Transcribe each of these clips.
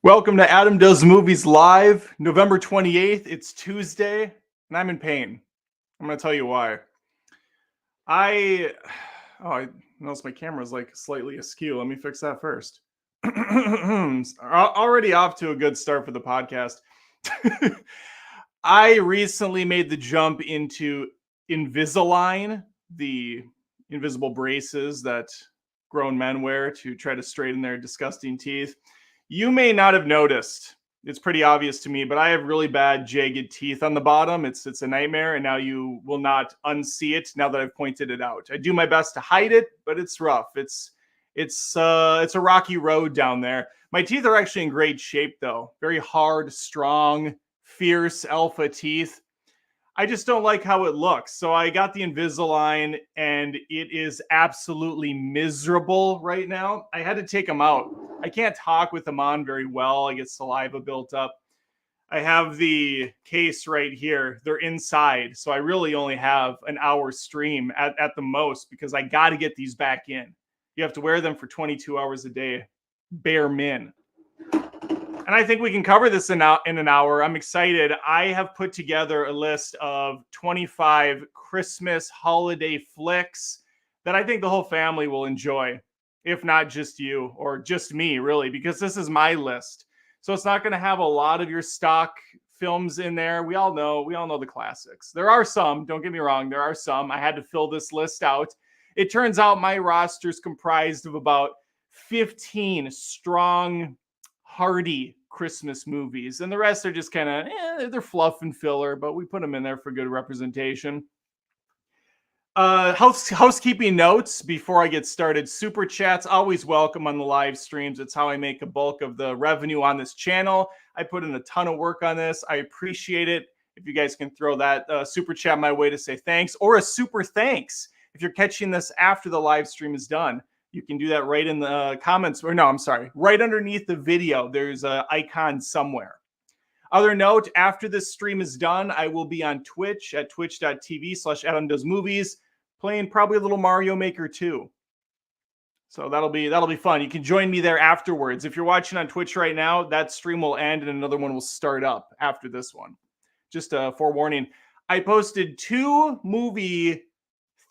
Welcome to Adam Does Movies Live, November 28th. It's Tuesday, and I'm in pain. I'm going to tell you why. I noticed my camera's like slightly askew. Let me fix that first. Already off to a good start for the podcast. I recently made the jump into Invisalign, the invisible braces that grown men wear to try to straighten their disgusting teeth. You may not have noticed. It's pretty obvious to me, but I have really bad jagged teeth on the bottom. It's a nightmare, and now you will not unsee it now that I've pointed it out. I do my best to hide it, but it's rough. It's a rocky road down there. My teeth are actually in great shape, though. Very hard, strong, fierce alpha teeth. I just don't like how it looks. So I got the Invisalign, and it is absolutely miserable right now. I had to take them out. I can't talk with them on very well. I get saliva built up. I have the case right here. They're inside, so I really only have an hour stream at the most because I got to get these back in. You have to wear them for 22 hours a day, bare min. And I think we can cover this in an hour. I'm excited. I have put together a list of 25 Christmas holiday flicks that I think the whole family will enjoy, if not just you or just me, really, because this is my list. So it's not going to have a lot of your stock films in there. We all know the classics. There are some, don't get me wrong, there are some. I had to fill this list out. It turns out my roster is comprised of about 15 strong, hearty Christmas movies, and the rest are just kind of they're fluff and filler, but we put them in there for good representation. Housekeeping notes before I get started. Super chats always welcome on the live streams. It's how I make a bulk of the revenue on this channel. I put in a ton of work on this. I appreciate it. If you guys can throw that super chat my way to say thanks, or a super thanks if you're catching this after the live stream is done. You can do that right in the comments, or no, I'm sorry, right underneath the video. There's an icon somewhere. Other note, after this stream is done, I will be on Twitch at twitch.tv/AdamDoesMovies, playing probably a little Mario Maker 2. So that'll be fun. You can join me there afterwards. If you're watching on Twitch right now, that stream will end and another one will start up after this one. Just a forewarning. I posted 2 movie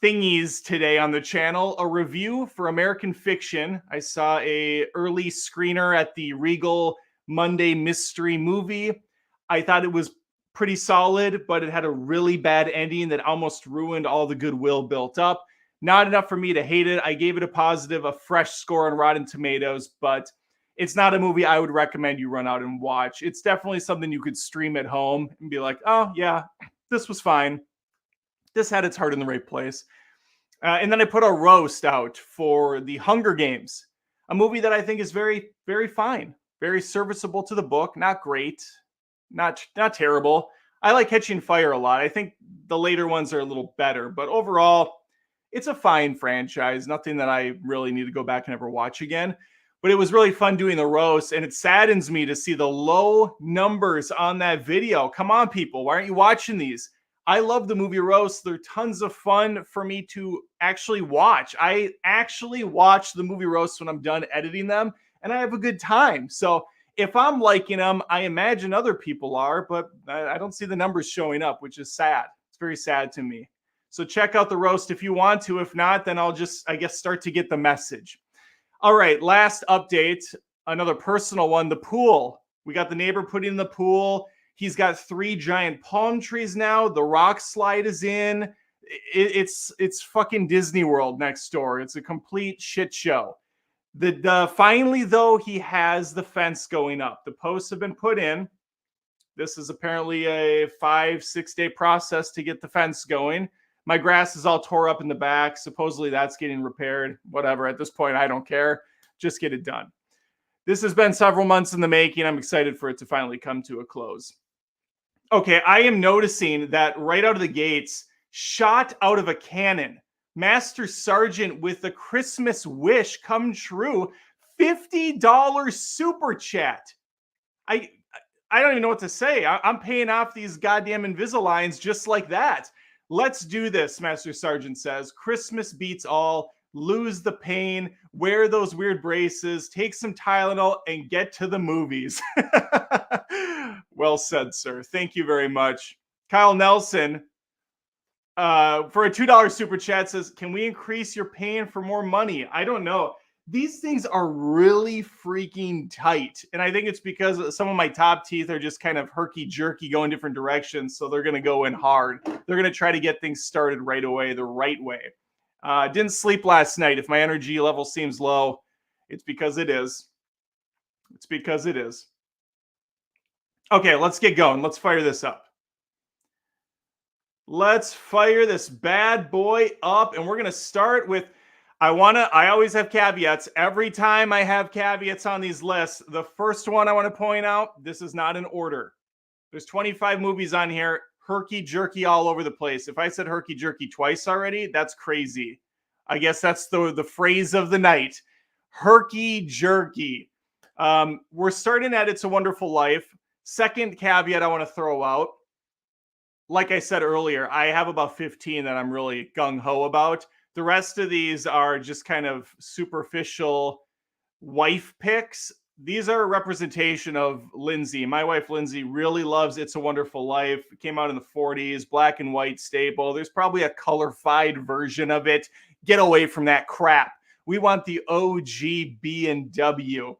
thingies today on the channel. A review for American Fiction. I saw a early screener at the Regal Monday Mystery Movie. I thought it was pretty solid, but it had a really bad ending that almost ruined all the goodwill built up. Not enough for me to hate it. I gave it a positive, a fresh score on Rotten Tomatoes, but it's not a movie I would recommend you run out and watch. It's definitely something you could stream at home and be like, oh yeah, this was fine. This had its heart in the right place. And then I put a roast out for The Hunger Games, a movie that I think is very, very fine, very serviceable to the book. Not great, not terrible. I like Catching Fire a lot. I think the later ones are a little better, but overall, it's a fine franchise. Nothing that I really need to go back and ever watch again. But it was really fun doing the roast, and it saddens me to see the low numbers on that video. Come on, people. Why aren't you watching these? I love the movie roasts. They're tons of fun for me to actually watch. I actually watch the movie roasts when I'm done editing them, and I have a good time. So if I'm liking them, I imagine other people are, but I don't see the numbers showing up, which is sad. It's very sad to me. So check out the roast if you want to. If not, then I'll just, I guess, start to get the message. All right, last update, another personal one, the pool. We got the neighbor putting in the pool. He's got 3 giant palm trees now. The rock slide is in. It's fucking Disney World next door. It's a complete shit show. Finally, though, he has the fence going up. The posts have been put in. This is apparently a 5-6 day process to get the fence going. My grass is all tore up in the back. Supposedly that's getting repaired. Whatever. At this point, I don't care. Just get it done. This has been several months in the making. I'm excited for it to finally come to a close. Okay, I am noticing that right out of the gates, shot out of a cannon, Master Sergeant with a Christmas wish come true, $50 super chat. I don't even know what to say. I'm paying off these goddamn Invisaligns just like that. Let's do this, Master Sergeant says. Christmas beats all. Lose the pain, wear those weird braces, take some Tylenol, and get to the movies. Well said, sir. Thank you very much. Kyle Nelson, for a $2 super chat, says, can we increase your pain for more money? I don't know. These things are really freaking tight. And I think it's because some of my top teeth are just kind of herky-jerky going different directions. So they're going to go in hard. They're going to try to get things started right away, the right way. Didn't sleep last night. If my energy level seems low, it's because it is. It's because it is. Okay, let's get going. Let's fire this up. Let's fire this bad boy up. And we're going to start with, I always have caveats. Every time I have caveats on these lists, the first one I want to point out, this is not in order. There's 25 movies on here. Herky-jerky all over the place. If I said herky-jerky twice already, that's crazy. I guess that's the phrase of the night. Herky-jerky. We're starting at It's a Wonderful Life. Second caveat I want to throw out. Like I said earlier, I have about 15 that I'm really gung-ho about. The rest of these are just kind of superficial wife picks. These are a representation of Lindsay. My wife, Lindsay, really loves It's a Wonderful Life. It came out in the 40s, black and white staple. There's probably a color-fied version of it. Get away from that crap. We want the OG B&W.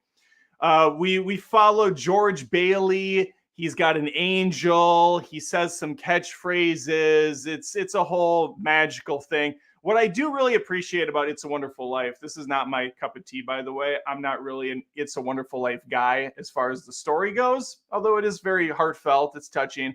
We follow George Bailey. He's got an angel. He says some catchphrases. It's a whole magical thing. What I do really appreciate about It's a Wonderful Life, this is not my cup of tea, by the way. I'm not really an It's a Wonderful Life guy as far as the story goes, although it is very heartfelt. It's touching.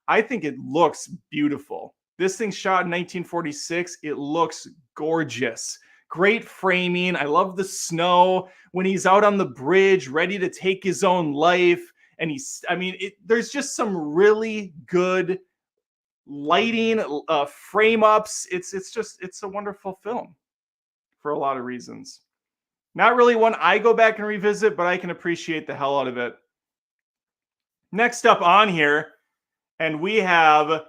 I think it looks beautiful. This thing's shot in 1946. It looks gorgeous. Great framing. I love the snow when he's out on the bridge, ready to take his own life. And there's just some really good lighting, frame ups. It's a wonderful film for a lot of reasons. Not really one I go back and revisit, but I can appreciate the hell out of it. Next up on here, and we have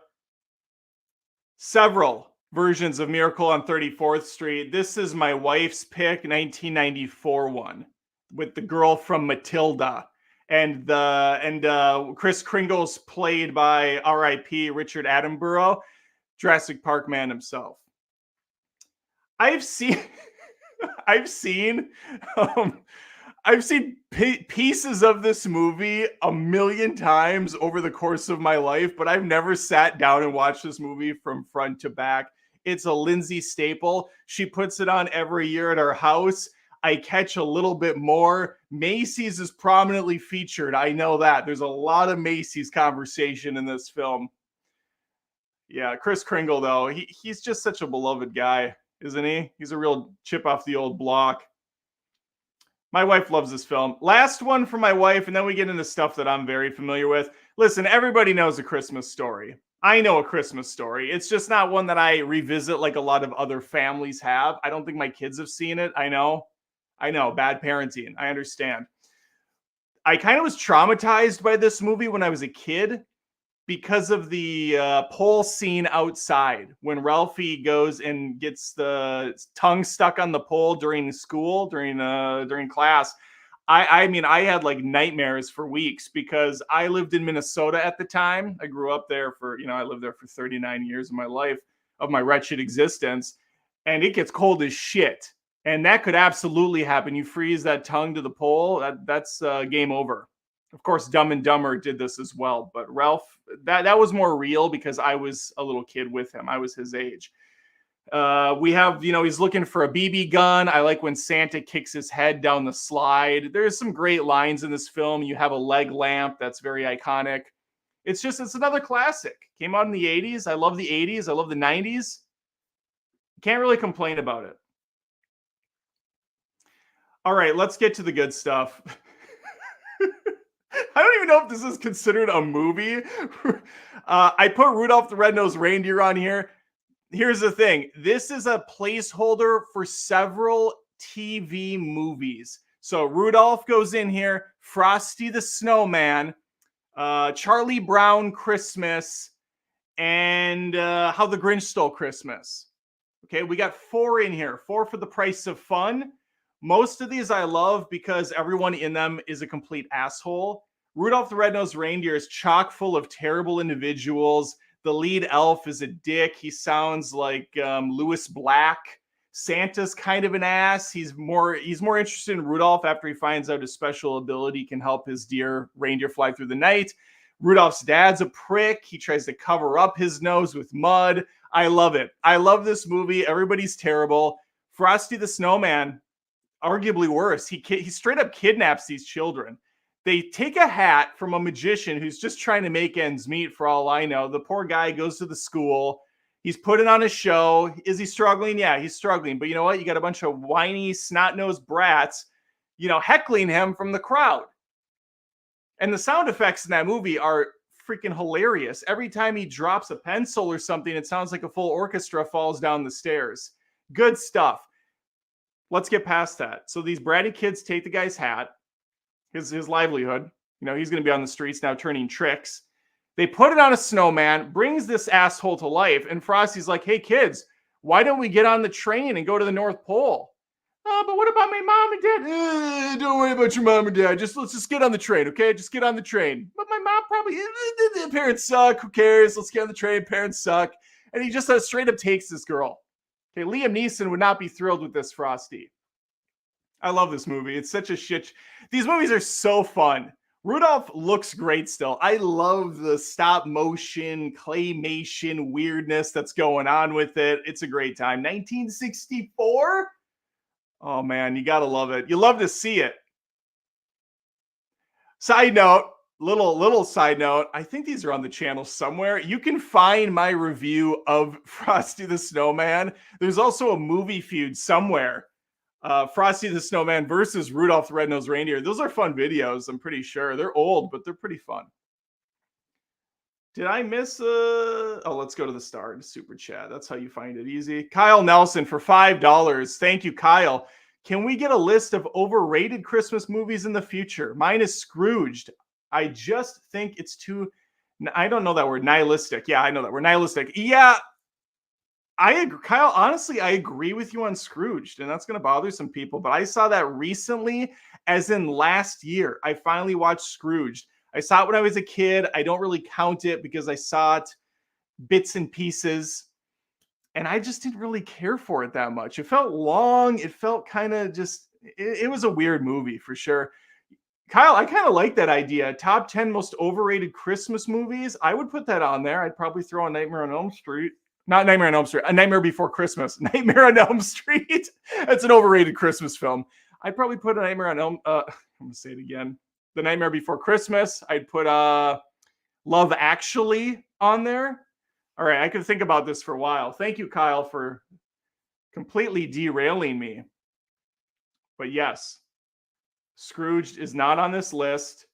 several versions of Miracle on 34th Street. This is my wife's pick, 1994 one, with the girl from Matilda. And Kris Kringle's played by R.I.P. Richard Attenborough, Jurassic Park man himself. I've seen pieces of this movie a million times over the course of my life, but I've never sat down and watched this movie from front to back. It's a Lindsay staple. She puts it on every year at our house. I catch a little bit more. Macy's is prominently featured. I know that. There's a lot of Macy's conversation in this film. Yeah, Kris Kringle, though, he's just such a beloved guy, isn't he? He's a real chip off the old block. My wife loves this film. Last one for my wife, and then we get into stuff that I'm very familiar with. Listen, everybody knows A Christmas Story. I know A Christmas Story. It's just not one that I revisit like a lot of other families have. I don't think my kids have seen it. I know, bad parenting. I understand. I kind of was traumatized by this movie when I was a kid. because of the pole scene outside when Ralphie goes and gets the tongue stuck on the pole during school, during class. I mean, I had like nightmares for weeks because I lived in Minnesota at the time. I grew up there for, I lived there for 39 years of my life, of my wretched existence, and it gets cold as shit. And that could absolutely happen. You freeze that tongue to the pole, that's game over. Of course, Dumb and Dumber did this as well, but Ralph, that was more real because I was a little kid with him. I was his age. We have, he's looking for a BB gun. I like when Santa kicks his head down the slide. There's some great lines in this film. You have a leg lamp that's very iconic. It's another classic. Came out in the 80s. I love the 80s. I love the 90s. Can't really complain about it. All right, let's get to the good stuff. I don't even know if this is considered a movie. I put Rudolph the Red-Nosed Reindeer on here. Here's the thing. This is a placeholder for several TV movies. So Rudolph goes in here, Frosty the Snowman, Charlie Brown Christmas, and How the Grinch Stole Christmas. Okay, we got 4 in here. 4 for the price of fun. Most of these I love because everyone in them is a complete asshole. Rudolph the Red-Nosed Reindeer is chock full of terrible individuals. The lead elf is a dick. He sounds like Lewis Black. Santa's kind of an ass. He's more interested in Rudolph after he finds out his special ability can help his dear reindeer fly through the night. Rudolph's dad's a prick. He tries to cover up his nose with mud. I love it. I love this movie. Everybody's terrible. Frosty the Snowman, arguably worse. He straight up kidnaps these children. They take a hat from a magician who's just trying to make ends meet, for all I know. The poor guy goes to the school. He's putting on a show. Is he struggling? Yeah, he's struggling. But you know what? You got a bunch of whiny, snot-nosed brats, heckling him from the crowd. And the sound effects in that movie are freaking hilarious. Every time he drops a pencil or something, it sounds like a full orchestra falls down the stairs. Good stuff. Let's get past that. So these bratty kids take the guy's hat, his livelihood. He's going to be on the streets now turning tricks. They put it on a snowman, brings this asshole to life, and Frosty's like, hey, kids, why don't we get on the train and go to the North Pole? Oh, but what about my mom and dad? Don't worry about your mom and dad. Let's just get on the train, okay? Just get on the train. But my mom probably, parents suck. Who cares? Let's get on the train. Parents suck. And he just straight up takes this girl. Okay, Liam Neeson would not be thrilled with this Frosty. I love this movie. It's such a shit. These movies are so fun. Rudolph looks great still. I love the stop motion, claymation weirdness that's going on with it. It's a great time. 1964? Oh man, you gotta love it. You love to see it. Side note, little side note. I think these are on the channel somewhere. You can find my review of Frosty the Snowman. There's also a movie feud somewhere. Frosty the Snowman versus Rudolph the Red-Nosed Reindeer. Those are fun videos, I'm pretty sure. They're old, but they're pretty fun. Did I miss oh, let's go to the start. Super chat. That's how you find it easy. Kyle Nelson for $5. Thank you, Kyle. Can we get a list of overrated Christmas movies in the future? Mine is Scrooged. I just think it's too, I don't know that word, nihilistic. Yeah, I know that word, nihilistic. Yeah, I agree, Kyle. Honestly, I agree with you on Scrooged, and that's going to bother some people. But I saw that recently, as in last year. I finally watched Scrooged. I saw it when I was a kid. I don't really count it because I saw it bits and pieces, and I just didn't really care for it that much. It felt long. It felt kind of just. It was a weird movie for sure. Kyle, I kind of like that idea. Top 10 most overrated Christmas movies. I would put that on there. I'd probably throw a Nightmare on Elm Street. Not Nightmare on Elm Street, A Nightmare Before Christmas. Nightmare on Elm Street. That's an overrated Christmas film. I'd probably put a Nightmare on Elm. I'm going to say it again. The Nightmare Before Christmas. I'd put Love Actually on there. All right, I could think about this for a while. Thank you, Kyle, for completely derailing me. But yes, Scrooged is not on this list.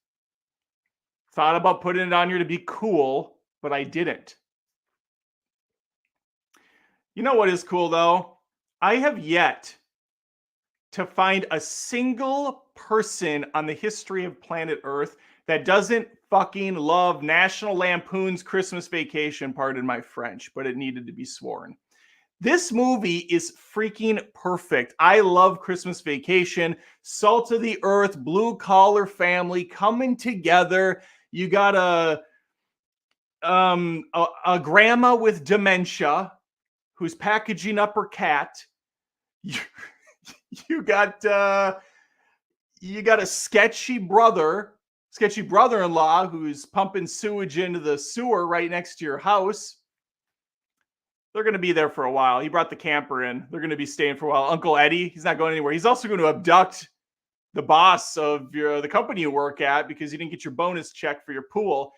Thought about putting it on here to be cool, but I didn't. You know what is cool, though? I have yet to find a single person on the history of planet Earth that doesn't fucking love National Lampoon's Christmas Vacation, pardon my French, but it needed to be sworn. This movie is freaking perfect. I love Christmas Vacation, salt of the earth, blue collar family coming together. You got a grandma with dementia who's packaging up her cat. You got a sketchy brother-in-law who's pumping sewage into the sewer right next to your house. They're going to be there for a while. He brought the camper in. They're going to be staying for a while. Uncle Eddie, he's not going anywhere. He's also going to abduct the boss of the company you work at because you didn't get your bonus check for your pool.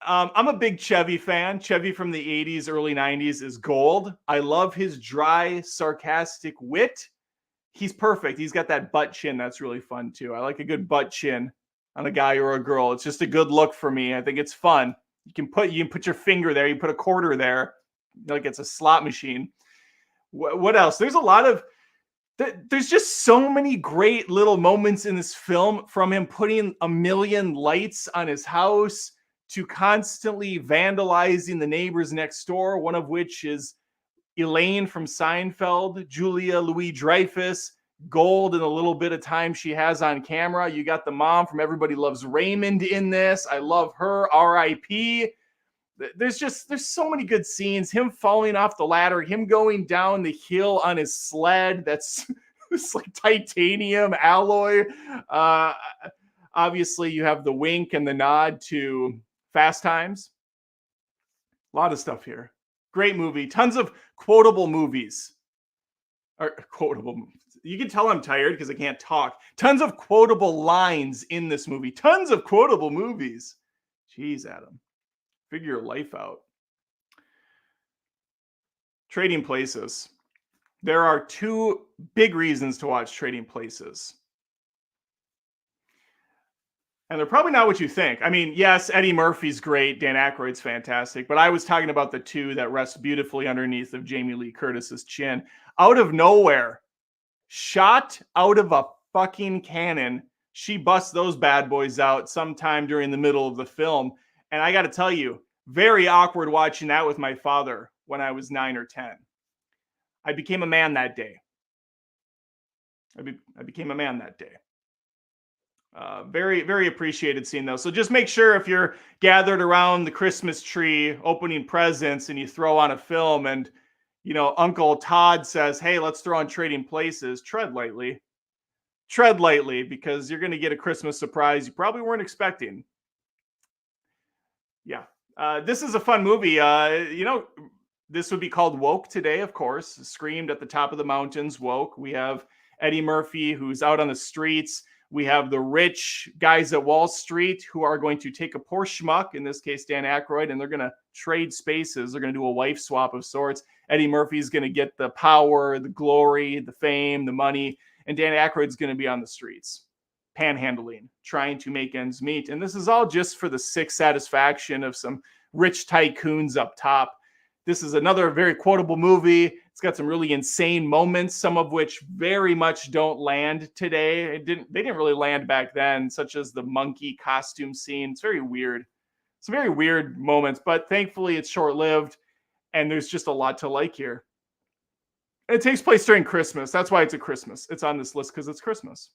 I'm a big Chevy fan. Chevy from the 80s, early 90s is gold. I love his dry, sarcastic wit. He's perfect. He's got that butt chin that's really fun too. I like a good butt chin on a guy or a girl. It's just a good look for me. I think it's fun. You can put your finger there. You put a quarter there. Like it's a slot machine. What else? There's a lot of there's just so many great little moments in this film, from him putting a million lights on his house to constantly vandalizing the neighbors next door, one of which is Elaine from Seinfeld, Julia Louis-Dreyfus, gold in a little bit of time she has on camera. You got the mom from Everybody Loves Raymond in this. I love her. R.I.P. There's so many good scenes. Him falling off the ladder, him going down the hill on his sled. That's it's like titanium alloy. Obviously, you have the wink and the nod to Fast Times. A lot of stuff here. Great movie. Tons of quotable movies. Or quotable movies. You can tell I'm tired because I can't talk. Tons of quotable lines in this movie. Tons of quotable movies. Jeez, Adam. Figure your life out. Trading Places. There are two big reasons to watch Trading Places. And they're probably not what you think. I mean, yes, Eddie Murphy's great. Dan Aykroyd's fantastic. But I was talking about the two that rest beautifully underneath of Jamie Lee Curtis's chin. Out of nowhere, shot out of a fucking cannon, she busts those bad boys out sometime during the middle of the film. And I got to tell you, very awkward watching that with my father when I was 9 or 10. I became a man that day. I became a man that day. Very, very appreciated seeing those. So just make sure if you're gathered around the Christmas tree opening presents and you throw on a film and, you know, Uncle Todd says, hey, let's throw on Trading Places, tread lightly. Tread lightly, because you're going to get a Christmas surprise you probably weren't expecting. Yeah. This is a fun movie. This would be called Woke today, of course. Screamed at the top of the mountains, woke. We have Eddie Murphy, who's out on the streets. We have the rich guys at Wall Street who are going to take a poor schmuck, in this case, Dan Aykroyd, and they're going to trade spaces. They're going to do a wife swap of sorts. Eddie Murphy's going to get the power, the glory, the fame, the money, and Dan Aykroyd's going to be on the streets, panhandling, trying to make ends meet. And this is all just for the sick satisfaction of some rich tycoons up top. This is another very quotable movie. It's got some really insane moments, some of which very much don't land today. They didn't really land back then, such as the monkey costume scene. It's very weird. It's very weird moments, but thankfully it's short-lived, and there's just a lot to like here. And it takes place during Christmas. That's why it's a Christmas. It's on this list because it's Christmas.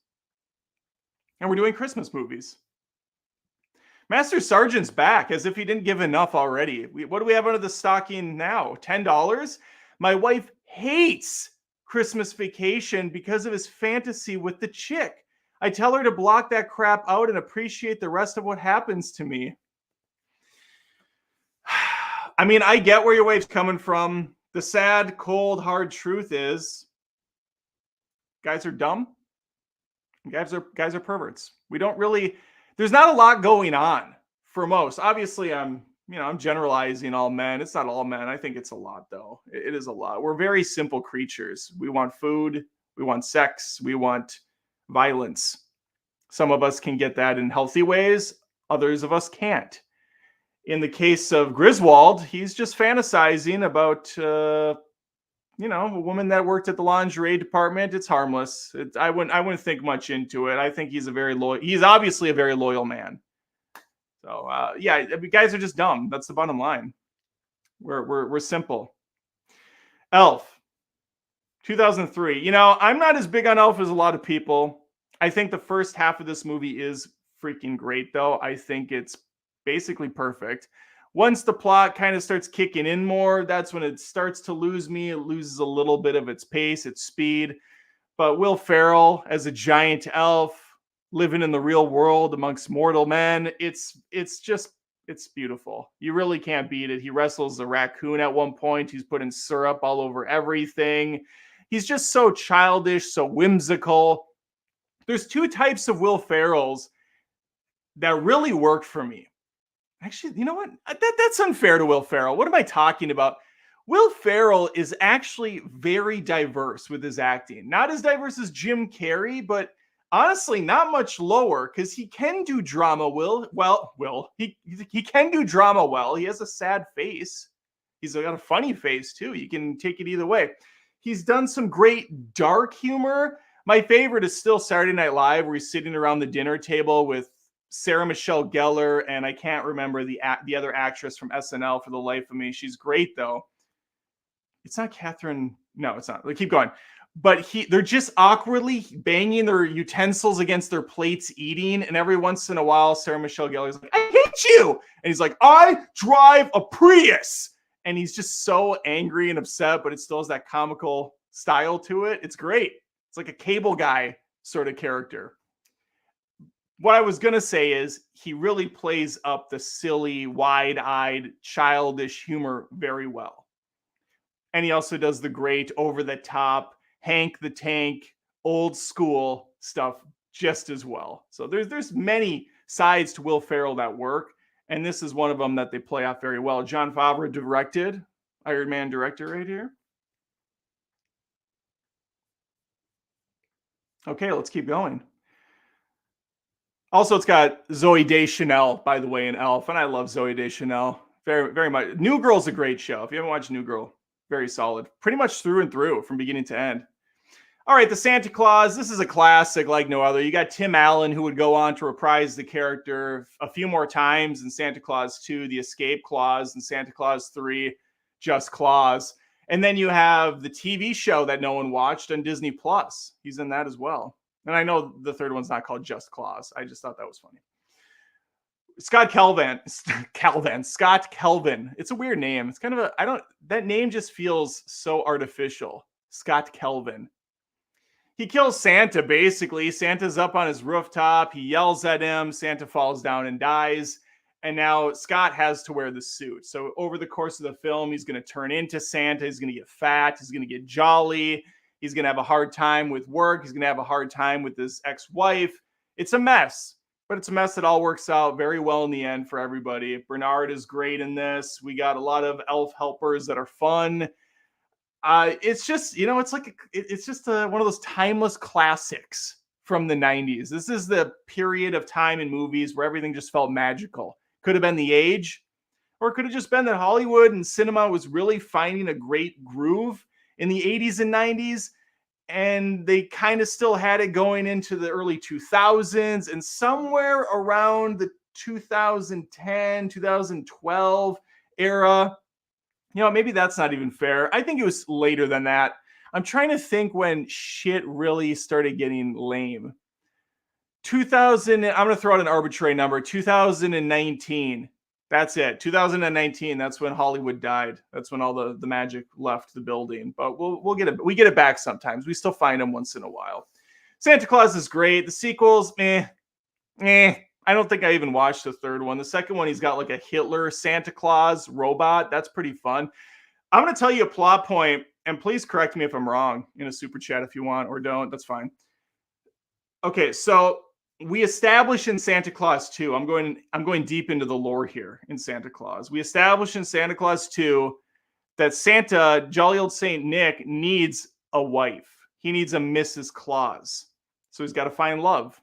And we're doing Christmas movies. Master Sergeant's back, as if he didn't give enough already. What do we have under the stocking now? $10? My wife hates Christmas Vacation because of his fantasy with the chick. I tell her to block that crap out and appreciate the rest of what happens to me. I mean, I get where your wife's coming from. The sad, cold, hard truth is guys are dumb. Guys are perverts. We don't really... There's not a lot going on for most. Obviously, I'm generalizing all men. It's not all men. I think it's a lot, though. It is a lot. We're very simple creatures. We want food. We want sex. We want violence. Some of us can get that in healthy ways. Others of us can't. In the case of Griswold, he's just fantasizing about a woman that worked at the lingerie department. It's harmless. I wouldn't think much into it. I think he's he's obviously a very loyal man. So yeah, I mean, guys are just dumb. That's the bottom line. We're simple. Elf, 2003. I'm not as big on Elf as a lot of people. I think the first half of this movie is freaking great, though. I think it's basically perfect. Once the plot kind of starts kicking in more, that's when it starts to lose me. It loses a little bit of its pace, its speed. But Will Ferrell as a giant elf living in the real world amongst mortal men, it's beautiful. You really can't beat it. He wrestles the raccoon at one point. He's putting syrup all over everything. He's just so childish, so whimsical. There's two types of Will Ferrells that really worked for me. Actually, you know what? That's unfair to Will Ferrell. What am I talking about? Will Ferrell is actually very diverse with his acting. Not as diverse as Jim Carrey, but honestly, not much lower because he can do drama. He can do drama well. He has a sad face. He's got a funny face too. You can take it either way. He's done some great dark humor. My favorite is still Saturday Night Live, where he's sitting around the dinner table with Sarah Michelle Gellar, and I can't remember the other actress from SNL for the life of me. She's great though. It's not Catherine. No, it's not. Keep going. But they're just awkwardly banging their utensils against their plates eating, and every once in a while, Sarah Michelle Gellar's like, "I hate you," and he's like, "I drive a Prius," and he's just so angry and upset, but it still has that comical style to it. It's great. It's like a Cable Guy sort of character. What I was going to say is he really plays up the silly, wide-eyed, childish humor very well. And he also does the great over-the-top, Hank the Tank, old school stuff just as well. So there's many sides to Will Ferrell that work, and this is one of them that they play off very well. Jon Favreau directed, Iron Man director right here. Okay, let's keep going. Also, it's got Zooey Deschanel, by the way, in Elf, and I love Zooey Deschanel very, very much. New Girl's a great show. If you haven't watched New Girl, very solid. Pretty much through and through, from beginning to end. All right, the Santa Claus. This is a classic like no other. You got Tim Allen, who would go on to reprise the character a few more times in Santa Claus 2, The Escape Clause, and Santa Claus 3, Just Claus. And then you have the TV show that no one watched on Disney Plus. He's in that as well. And I know the third one's not called Just Claus. I just thought that was funny. Scott Kelvin. It's a weird name. It's kind of that name just feels so artificial. Scott Kelvin. He kills Santa, basically. Santa's up on his rooftop. He yells at him. Santa falls down and dies. And now Scott has to wear the suit. So over the course of the film, he's going to turn into Santa. He's going to get fat. He's going to get jolly. He's going to have a hard time with work. He's going to have a hard time with his ex-wife. It's a mess, but it's a mess that all works out very well in the end for everybody. Bernard is great in this. We got a lot of elf helpers that are fun. It's just, it's just one of those timeless classics from the 90s. This is the period of time in movies where everything just felt magical. Could have been the age, or it could have just been that Hollywood and cinema was really finding a great groove in the 80s and 90s, and they kind of still had it going into the early 2000s, and somewhere around the 2010, 2012 era, maybe that's not even fair. I think it was later than that. I'm trying to think when shit really started getting lame. 2000, I'm going to throw out an arbitrary number, 2019. That's it. 2019. That's when Hollywood died. That's when all the magic left the building. But we'll get it. We get it back sometimes. We still find them once in a while. Santa Claus is great. The sequels, I don't think I even watched the third one. The second one, he's got like a Hitler Santa Claus robot. That's pretty fun. I'm going to tell you a plot point, and please correct me if I'm wrong in a super chat if you want, or don't. That's fine. Okay, so we establish in Santa Claus 2, I'm going deep into the lore here in Santa Claus. We establish in Santa Claus 2 that Santa, jolly old Saint Nick, needs a wife. He needs a Mrs. Claus. So he's got to find love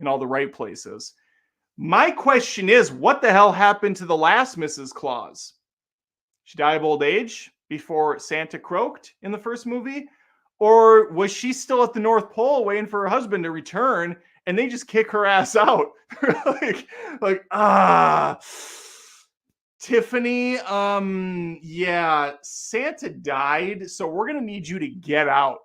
in all the right places. My question is, what the hell happened to the last Mrs. Claus? She died of old age? before Santa croaked in the first movie? Or was she still at the North Pole waiting for her husband to return and they just kick her ass out? like, like, Tiffany, yeah, Santa died, so we're gonna need you to get out.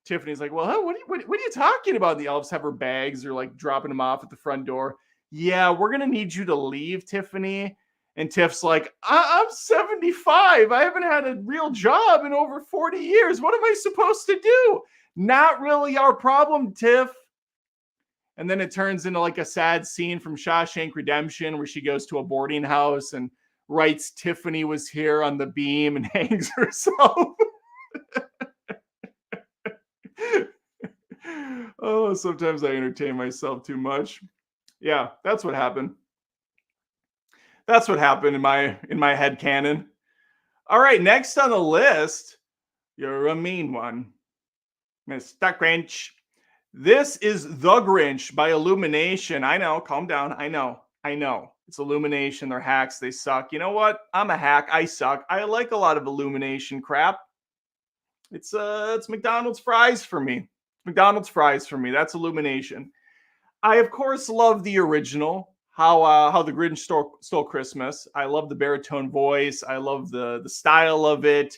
Tiffany's like, well, huh, what are you talking about? The elves have her bags, they're like dropping them off at the front door. Yeah, we're gonna need you to leave, Tiffany. And Tiff's like, I'm 75. I haven't had a real job in over 40 years. What am I supposed to do? Not really our problem, Tiff. And then it turns into like a sad scene from Shawshank Redemption where she goes to a boarding house and writes Tiffany was here on the beam and hangs herself. Oh, sometimes I entertain myself too much. Yeah, that's what happened. That's what happened in my head canon. All right, next on the list, you're a mean one, Mr. Grinch. This is The Grinch by Illumination. I know, calm down. I know. It's Illumination. They're hacks. They suck. You know what? I'm a hack. I suck. I like a lot of Illumination crap. It's McDonald's fries for me. McDonald's fries for me. That's Illumination. I of course love the original. How the Grinch stole Christmas. I love the baritone voice. I love the style of it.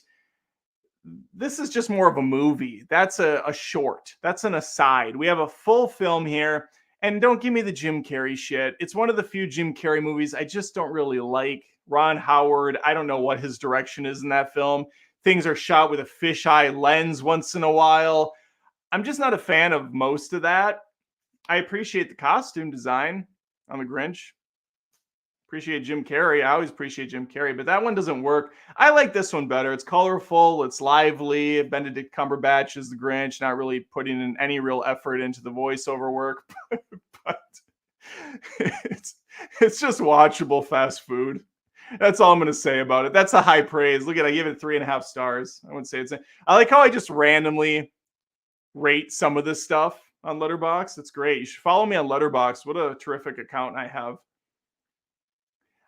This is just more of a movie. That's a short. That's an aside. We have a full film here. And don't give me the Jim Carrey shit. It's one of the few Jim Carrey movies I just don't really like. Ron Howard, I don't know what his direction is in that film. Things are shot with a fisheye lens once in a while. I'm just not a fan of most of that. I appreciate the costume design on the Grinch. Appreciate Jim Carrey. I always appreciate Jim Carrey, but that one doesn't work. I like this one better. It's colorful. It's lively. Benedict Cumberbatch is the Grinch, not really putting in any real effort into the voiceover work, but it's just watchable fast food. That's all I'm going to say about it. That's a high praise. Look at it. I give it 3.5 stars. I wouldn't say it's. I like how I just randomly rate some of this stuff on Letterboxd. It's great. You should follow me on Letterboxd. What a terrific account I have.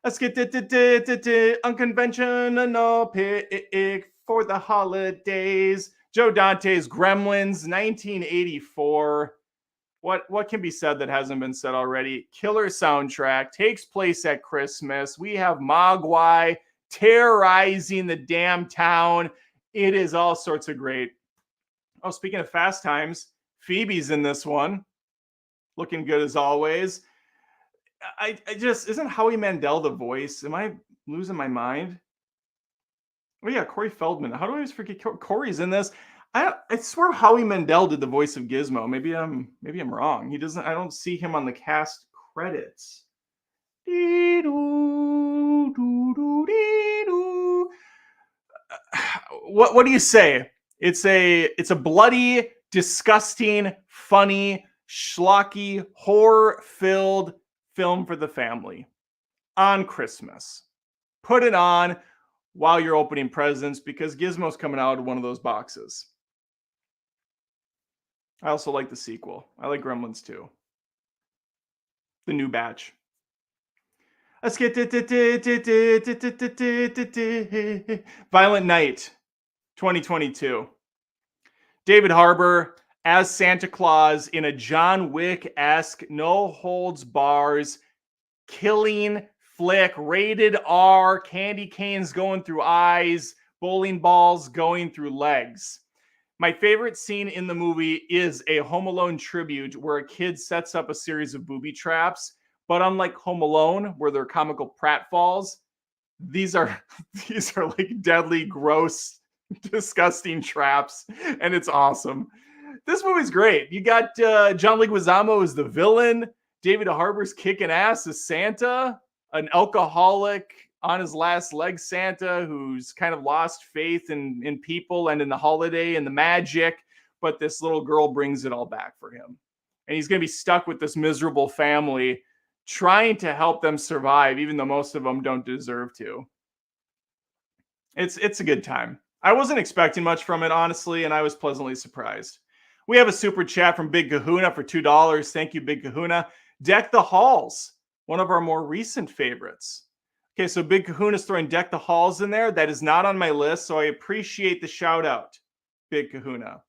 Let's get unconventional pick for the holidays. Joe Dante's Gremlins, 1984. What can be said that hasn't been said already? Killer soundtrack, takes place at Christmas. We have Mogwai terrorizing the damn town. It is all sorts of great. Oh, speaking of Fast Times, Phoebe's in this one. Looking good as always. I just, isn't Howie Mandel the voice? Am I losing my mind? Oh yeah, Corey Feldman. How do I always forget Corey's in this? I swear Howie Mandel did the voice of Gizmo. Maybe I'm wrong. He doesn't. I don't see him on the cast credits. What do you say? It's a bloody, disgusting, funny, schlocky, horror-filled film for the family on Christmas. Put it on while you're opening presents because Gizmo's coming out of one of those boxes. I also like the sequel. I like Gremlins 2. The new batch. Let's get Violent Night 2022. David Harbour as Santa Claus in a John Wick-esque, no holds bars, killing flick, rated R, candy canes going through eyes, bowling balls going through legs. My favorite scene in the movie is a Home Alone tribute where a kid sets up a series of booby traps, but unlike Home Alone, where they're comical pratfalls, these are like deadly, gross, disgusting traps, and it's awesome. This movie's great. You got John Leguizamo as the villain. David Harbour's kicking ass as Santa, an alcoholic on his last leg Santa who's kind of lost faith in people and in the holiday and the magic, but this little girl brings it all back for him. And he's going to be stuck with this miserable family trying to help them survive, even though most of them don't deserve to. It's a good time. I wasn't expecting much from it, honestly, and I was pleasantly surprised. We have a super chat from Big Kahuna for $2. Thank you, Big Kahuna. Deck the Halls, one of our more recent favorites. Okay, so Big Kahuna is throwing Deck the Halls in there. That is not on my list, so I appreciate the shout out, Big Kahuna.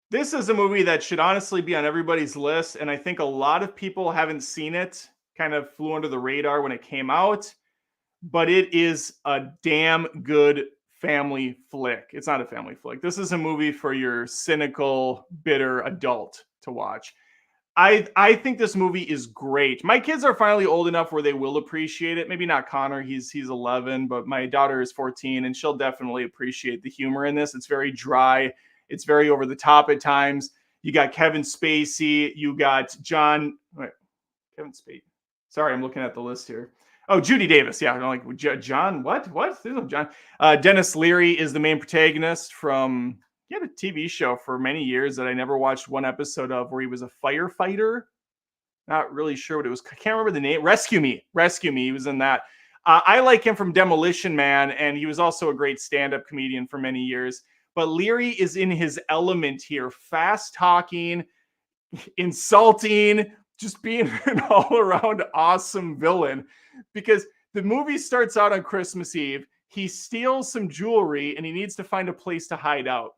This is a movie that should honestly be on everybody's list, and I think a lot of people haven't seen it. Kind of flew under the radar when it came out, but it is a damn good family flick. It's not a family flick. This is a movie for your cynical, bitter adult to watch. I think this movie is great. My kids are finally old enough where they will appreciate it. Maybe not Connor, he's 11, but my daughter is 14 and she'll definitely appreciate the humor in this. It's very dry. It's very over the top at times. You got Kevin Spacey, you got Kevin Spacey. Sorry, I'm looking at the list here. Oh, Judy Davis. Yeah, I'm like John. What? There's no John. Dennis Leary is the main protagonist from. He had a TV show for many years that I never watched one episode of, where he was a firefighter. Not really sure what it was. I can't remember the name. Rescue Me. He was in that. I like him from Demolition Man, and he was also a great stand-up comedian for many years. But Leary is in his element here, fast talking, insulting, just being an all-around awesome villain. Because the movie starts out on Christmas Eve. He steals some jewelry, and he needs to find a place to hide out.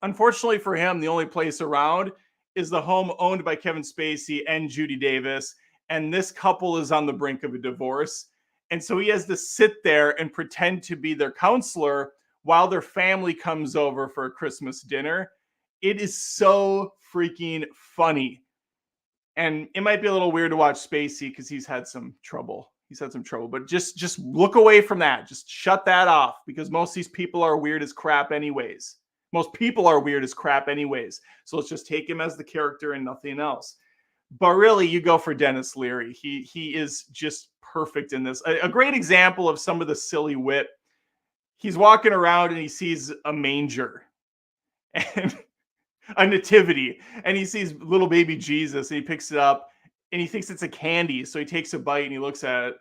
Unfortunately for him, the only place around is the home owned by Kevin Spacey and Judy Davis. And this couple is on the brink of a divorce. And so he has to sit there and pretend to be their counselor while their family comes over for a Christmas dinner. It is so freaking funny. And it might be a little weird to watch Spacey because he's had some trouble. But just look away from that. Just shut that off, because most of these people are weird as crap anyways. So let's just take him as the character and nothing else. But really, you go for Dennis Leary. He is just perfect in this. A great example of some of the silly wit. He's walking around and he sees a manger and a nativity, and he sees little baby Jesus, and he picks it up and he thinks it's a candy. So he takes a bite and he looks at it.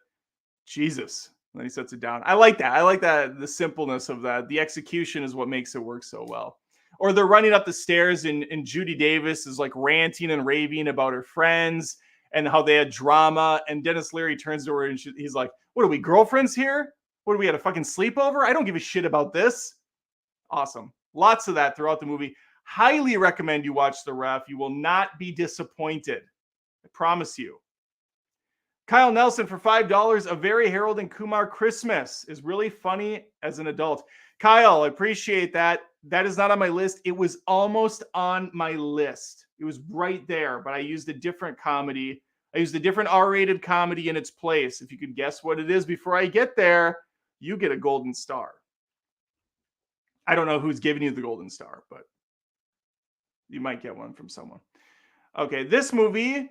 Jesus. And then he sets it down. I like that. The simpleness of that. The execution is what makes it work so well. Or they're running up the stairs and Judy Davis is like ranting and raving about her friends and how they had drama. And Dennis Leary turns to her and he's like, "What are we, girlfriends here? What, do we had a fucking sleepover? I don't give a shit about this." Awesome. Lots of that throughout the movie. Highly recommend you watch The Ref. You will not be disappointed. I promise you. Kyle Nelson for $5. A Very Harold and Kumar Christmas is really funny as an adult. Kyle, I appreciate that. That is not on my list. It was almost on my list. It was right there, but I used a different comedy. I used a different R-rated comedy in its place. If you could guess what it is before I get there, you get a golden star. I don't know who's giving you the golden star, but you might get one from someone. Okay, this movie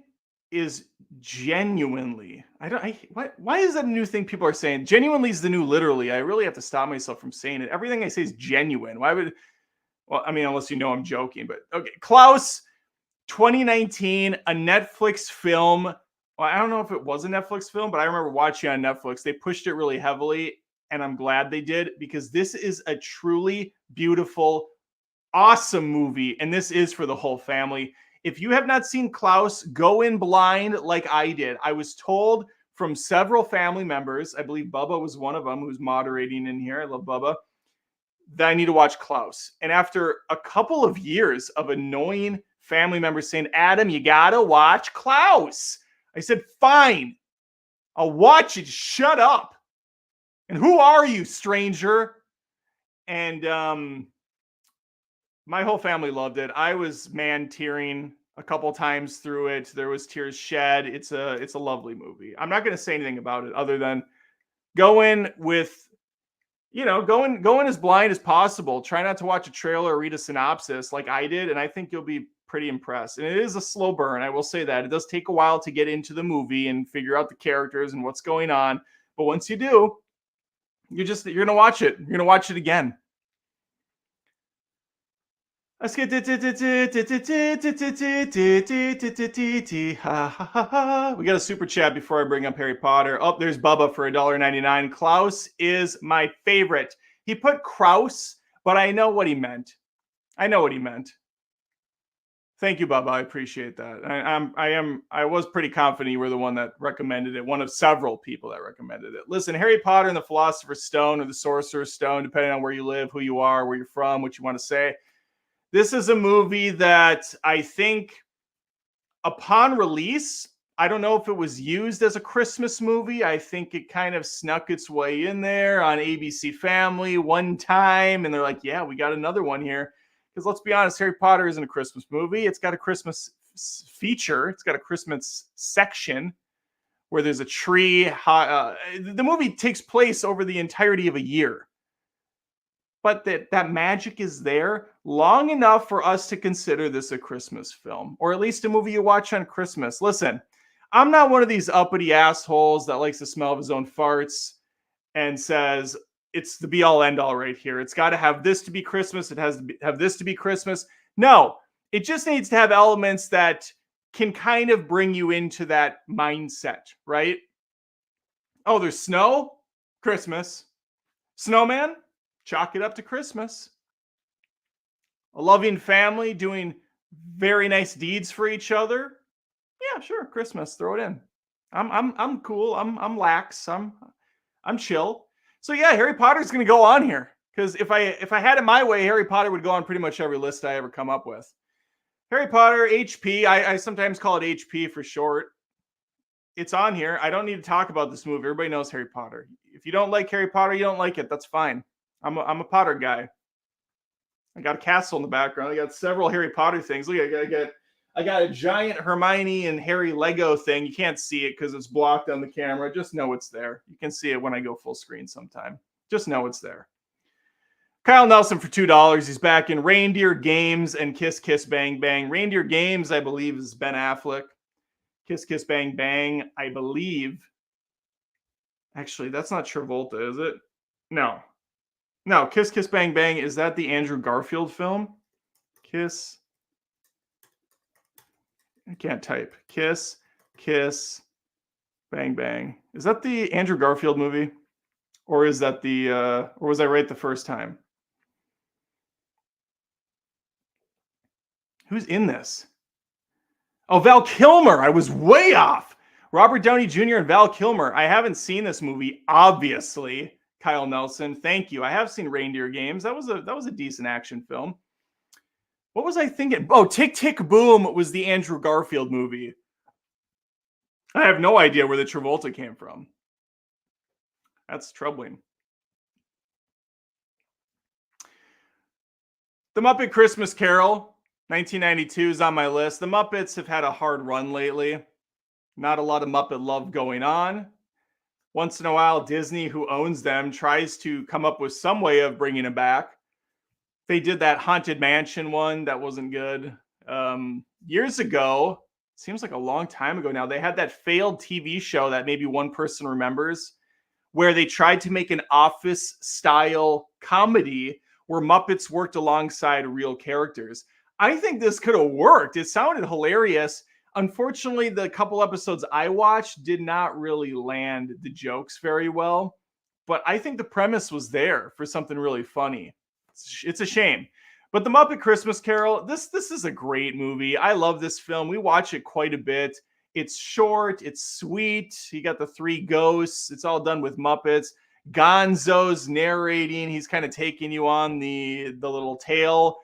is genuinely, why is that a new thing people are saying? Genuinely is the new literally. I really have to stop myself from saying it. Everything I say is genuine. Unless you know I'm joking, but okay. Klaus, 2019, a Netflix film. Well, I don't know if it was a Netflix film, but I remember watching on Netflix. They pushed it really heavily, and I'm glad they did, because this is a truly beautiful, awesome movie, and this is for the whole family. If you have not seen Klaus, go in blind like I did. I was told from several family members, I believe Bubba was one of them who's moderating in here, I love Bubba, that I need to watch Klaus. And after a couple of years of annoying family members saying, "Adam, you gotta watch Klaus," I said, "Fine, I'll watch it, shut up. And who are you, stranger?" And my whole family loved it. I was tearing a couple times through it. There was tears shed. It's a lovely movie. I'm not going to say anything about it other than go in with, go in as blind as possible. Try not to watch a trailer or read a synopsis like I did, and I think you'll be pretty impressed. And it is a slow burn, I will say that. It does take a while to get into the movie and figure out the characters and what's going on. But once you do, you're going to watch it. You're going to watch it again. Let's get we got a super chat before I bring up Harry Potter. Oh, there's Bubba for $1.99. Klaus is my favorite. He put Kraus, but I know what he meant. Thank you, Bubba. I appreciate that. I was pretty confident you were the one that recommended it, one of several people that recommended it. Listen, Harry Potter and the Philosopher's Stone or the Sorcerer's Stone, depending on where you live, who you are, where you're from, what you want to say. This is a movie that I think upon release, I don't know if it was used as a Christmas movie. I think it kind of snuck its way in there on ABC Family one time. And they're like, yeah, we got another one here. Because let's be honest, Harry Potter isn't a Christmas movie. It's got a Christmas feature, it's got a Christmas section where there's a tree. The movie takes place over the entirety of a year. But that magic is there long enough for us to consider this a Christmas film, or at least a movie you watch on Christmas. Listen, I'm not one of these uppity assholes that likes the smell of his own farts and says it's the be all end all right here. It's got to have this to be Christmas. It has to have this to be Christmas. No, it just needs to have elements that can kind of bring you into that mindset, right? Oh, there's snow? Christmas. Snowman? Chalk it up to Christmas. A loving family doing very nice deeds for each other. Yeah, sure, Christmas. Throw it in. I'm cool. I'm lax. I'm chill. So yeah, Harry Potter's gonna go on here because if I had it my way, Harry Potter would go on pretty much every list I ever come up with. Harry Potter, HP. I sometimes call it HP for short. It's on here. I don't need to talk about this movie. Everybody knows Harry Potter. If you don't like Harry Potter, you don't like it. That's fine. I'm a Potter guy. I got a castle in the background. I got several Harry Potter things. Look, I got a giant Hermione and Harry Lego thing. You can't see it because it's blocked on the camera. Just know it's there. You can see it when I go full screen sometime. Just know it's there. Kyle Nelson for $2. He's back in Reindeer Games and Kiss Kiss Bang Bang. Reindeer Games, I believe, is Ben Affleck. Kiss Kiss Bang Bang, I believe. Actually, that's not Travolta, is it? No. No, Kiss Kiss Bang Bang, is that the Andrew Garfield film? Kiss. I can't type. Kiss Kiss Bang Bang. Is that the Andrew Garfield movie? Or is that the or was I right the first time? Who's in this? Oh, Val Kilmer. I was way off. Robert Downey Jr. and Val Kilmer. I haven't seen this movie, obviously. Kyle Nelson, thank you. I have seen Reindeer Games. That was a decent action film. What was I thinking? Oh, Tick Tick Boom was the Andrew Garfield movie. I have no idea where the Travolta came from. That's troubling. The Muppet Christmas Carol, 1992 is on my list. The Muppets have had a hard run lately. Not a lot of Muppet love going on. Once in a while, Disney, who owns them, tries to come up with some way of bringing them back. They did that Haunted Mansion one. That wasn't good. Years ago, seems like a long time ago now, they had that failed TV show that maybe one person remembers, where they tried to make an Office-style comedy where Muppets worked alongside real characters. I think this could have worked. It sounded hilarious. Unfortunately, the couple episodes I watched did not really land the jokes very well, but I think the premise was there for something really funny. It's a shame. But The Muppet Christmas Carol, this is a great movie. I love this film. We watch it quite a bit. It's short, it's sweet. You got the three ghosts. It's all done with Muppets. Gonzo's narrating. He's kind of taking you on the little tale.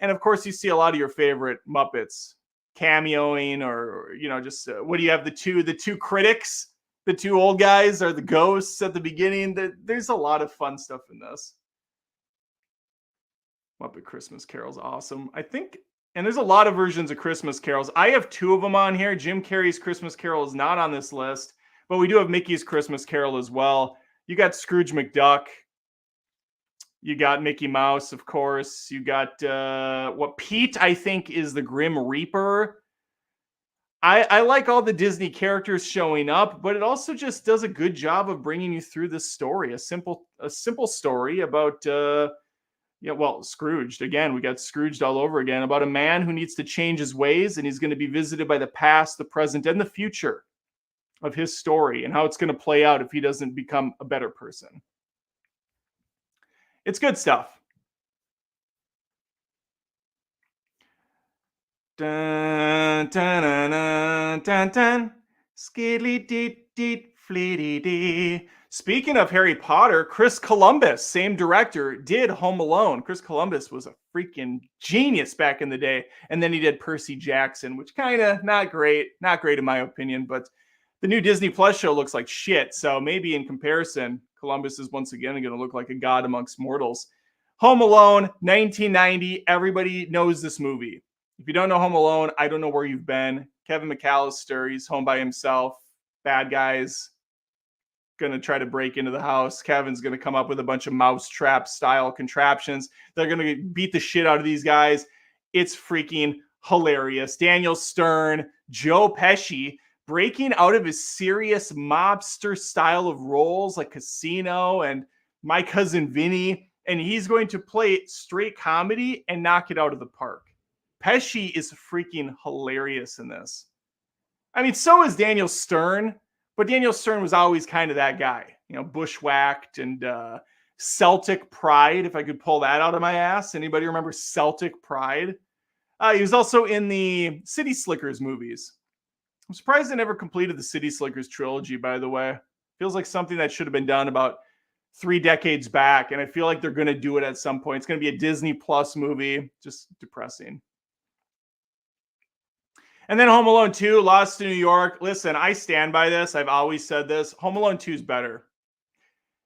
And of course, you see a lot of your favorite Muppets cameoing, or just what do you have? The two critics, the two old guys are the ghosts at the beginning. There's a lot of fun stuff in this. Muppet Christmas Carol's awesome. I think, and there's a lot of versions of Christmas Carols. I have two of them on here. Jim Carrey's Christmas Carol is not on this list, but we do have Mickey's Christmas Carol as well. You got Scrooge McDuck. You got Mickey Mouse, of course. You got what Pete, I think, is the Grim Reaper. I like all the Disney characters showing up, but it also just does a good job of bringing you through this story. A simple story about Scrooged. Again, we got Scrooged all over again, about a man who needs to change his ways, and he's going to be visited by the past, the present, and the future of his story, and how it's going to play out if he doesn't become a better person. It's good stuff. Dun, dun, dun, dun, dun, dun. Skiddly dee dee fleety dee. Speaking of Harry Potter, Chris Columbus, same director, did Home Alone. Chris Columbus was a freaking genius back in the day. And then he did Percy Jackson, which kind of not great in my opinion, but the new Disney Plus show looks like shit. So maybe in comparison, Columbus is once again going to look like a god amongst mortals. Home Alone, 1990. Everybody knows this movie. If you don't know Home Alone, I don't know where you've been. Kevin McAllister, he's home by himself. Bad guys going to try to break into the house. Kevin's going to come up with a bunch of mousetrap style contraptions. They're going to beat the shit out of these guys. It's freaking hilarious. Daniel Stern, Joe Pesci, breaking out of his serious mobster style of roles like Casino and My Cousin Vinny. And he's going to play straight comedy and knock it out of the park. Pesci is freaking hilarious in this. I mean, so is Daniel Stern, but Daniel Stern was always kind of that guy, you know, bushwhacked and Celtic Pride, if I could pull that out of my ass. Anybody remember Celtic Pride? He was also in the City Slickers movies. I'm surprised they never completed the City Slickers trilogy, by the way. Feels like something that should have been done about 3 decades back, and I feel like they're going to do it at some point. It's going to be a Disney Plus movie. Just depressing. And then Home Alone 2, Lost to New York. Listen, I stand by this. I've always said this. Home Alone 2 is better.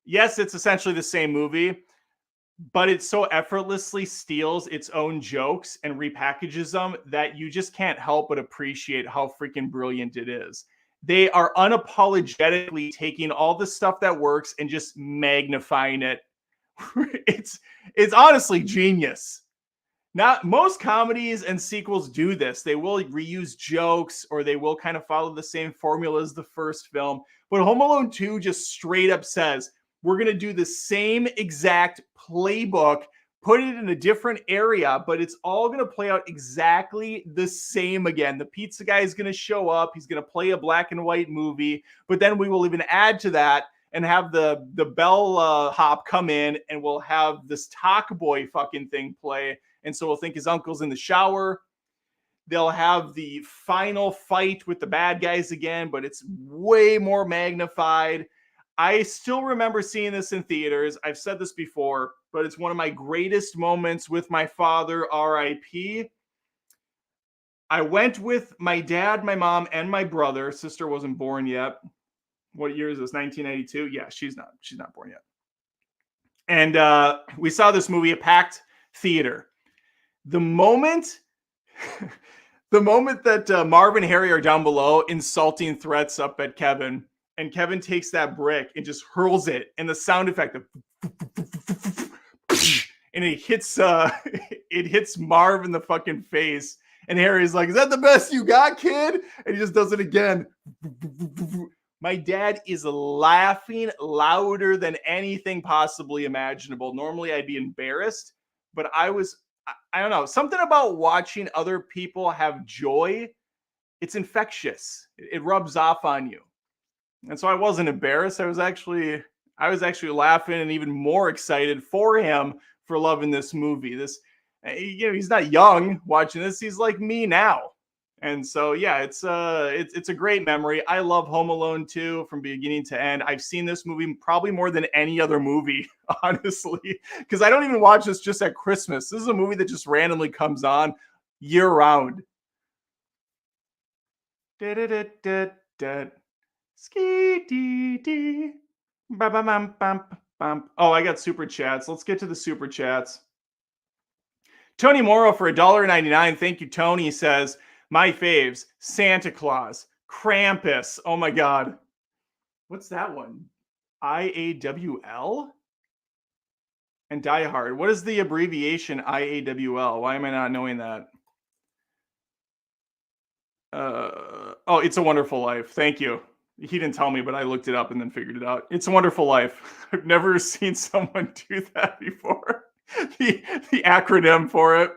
Yes, it's essentially the same movie, but it so effortlessly steals its own jokes and repackages them that you just can't help but appreciate how freaking brilliant it is. They are unapologetically taking all the stuff that works and just magnifying it. It's honestly genius. Not most comedies and sequels do this. They will reuse jokes or they will kind of follow the same formula as the first film. But Home Alone 2 just straight up says, we're going to do the same exact playbook, put it in a different area, but it's all going to play out exactly the same again. The pizza guy is going to show up. He's going to play a black and white movie, but then we will even add to that and have the bell hop come in and we'll have this talk boy fucking thing play. And so we'll think his uncle's in the shower. They'll have the final fight with the bad guys again, but it's way more magnified. I still remember seeing this in theaters. I've said this before, but it's one of my greatest moments with my father, RIP. I went with my dad, my mom, and my brother. Sister wasn't born yet. What year is this? 1992? Yeah, she's not born yet. And we saw this movie, a packed theater. The moment that Marv and Harry are down below insulting threats up at Kevin, and Kevin takes that brick and just hurls it, and the sound effect of and it hits Marv in the fucking face, and Harry's like, "Is that the best you got, kid?" And he just does it again. My dad is laughing louder than anything possibly imaginable. Normally I'd be embarrassed, but I don't know, something about watching other people have joy. It's infectious. It rubs off on you. And so I wasn't embarrassed. I was actually laughing and even more excited for him for loving this movie. He's not young watching this. He's like me now. And so, yeah, it's a great memory. I love Home Alone 2 from beginning to end. I've seen this movie probably more than any other movie, honestly, because I don't even watch this just at Christmas. This is a movie that just randomly comes on year round. Oh, I got super chats. Let's get to the super chats. Tony Morrow for $1.99. Thank you, Tony. Says, my faves, Santa Claus, Krampus. Oh my God. What's that one? IAWL? And Die Hard. What is the abbreviation IAWL? Why am I not knowing that? Oh, It's a Wonderful Life. Thank you. He didn't tell me, but I looked it up and then figured it out. It's a Wonderful Life. I've never seen someone do that before. the acronym for it.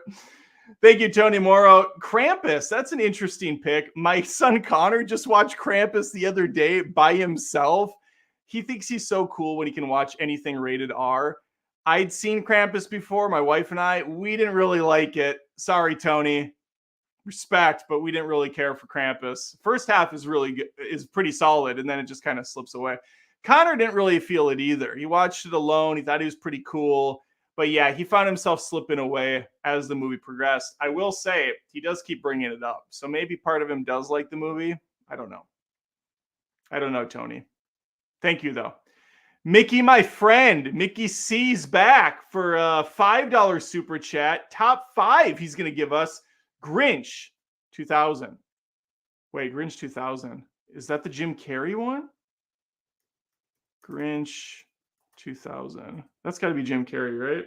Thank you, Tony Morrow. Krampus, that's an interesting pick. My son Connor just watched Krampus the other day by himself. He thinks he's so cool when he can watch anything rated R. I'd seen Krampus before, my wife and I. We didn't really like it. Sorry, Tony. respect, but we didn't really care for Krampus. First half is really good, is pretty solid, and then it just kind of slips away. Connor didn't really feel it either. He watched it alone. He thought he was pretty cool. But yeah, he found himself slipping away as the movie progressed. I will say he does keep bringing it up. So maybe part of him does like the movie. I don't know. I don't know, Tony. Thank you, though. Mickey, my friend. Mickey C's back for a $5 super chat. Top 5 he's going to give us. Grinch 2000. Wait, Grinch 2000. Is that the Jim Carrey one? Grinch 2000. That's got to be Jim Carrey, right?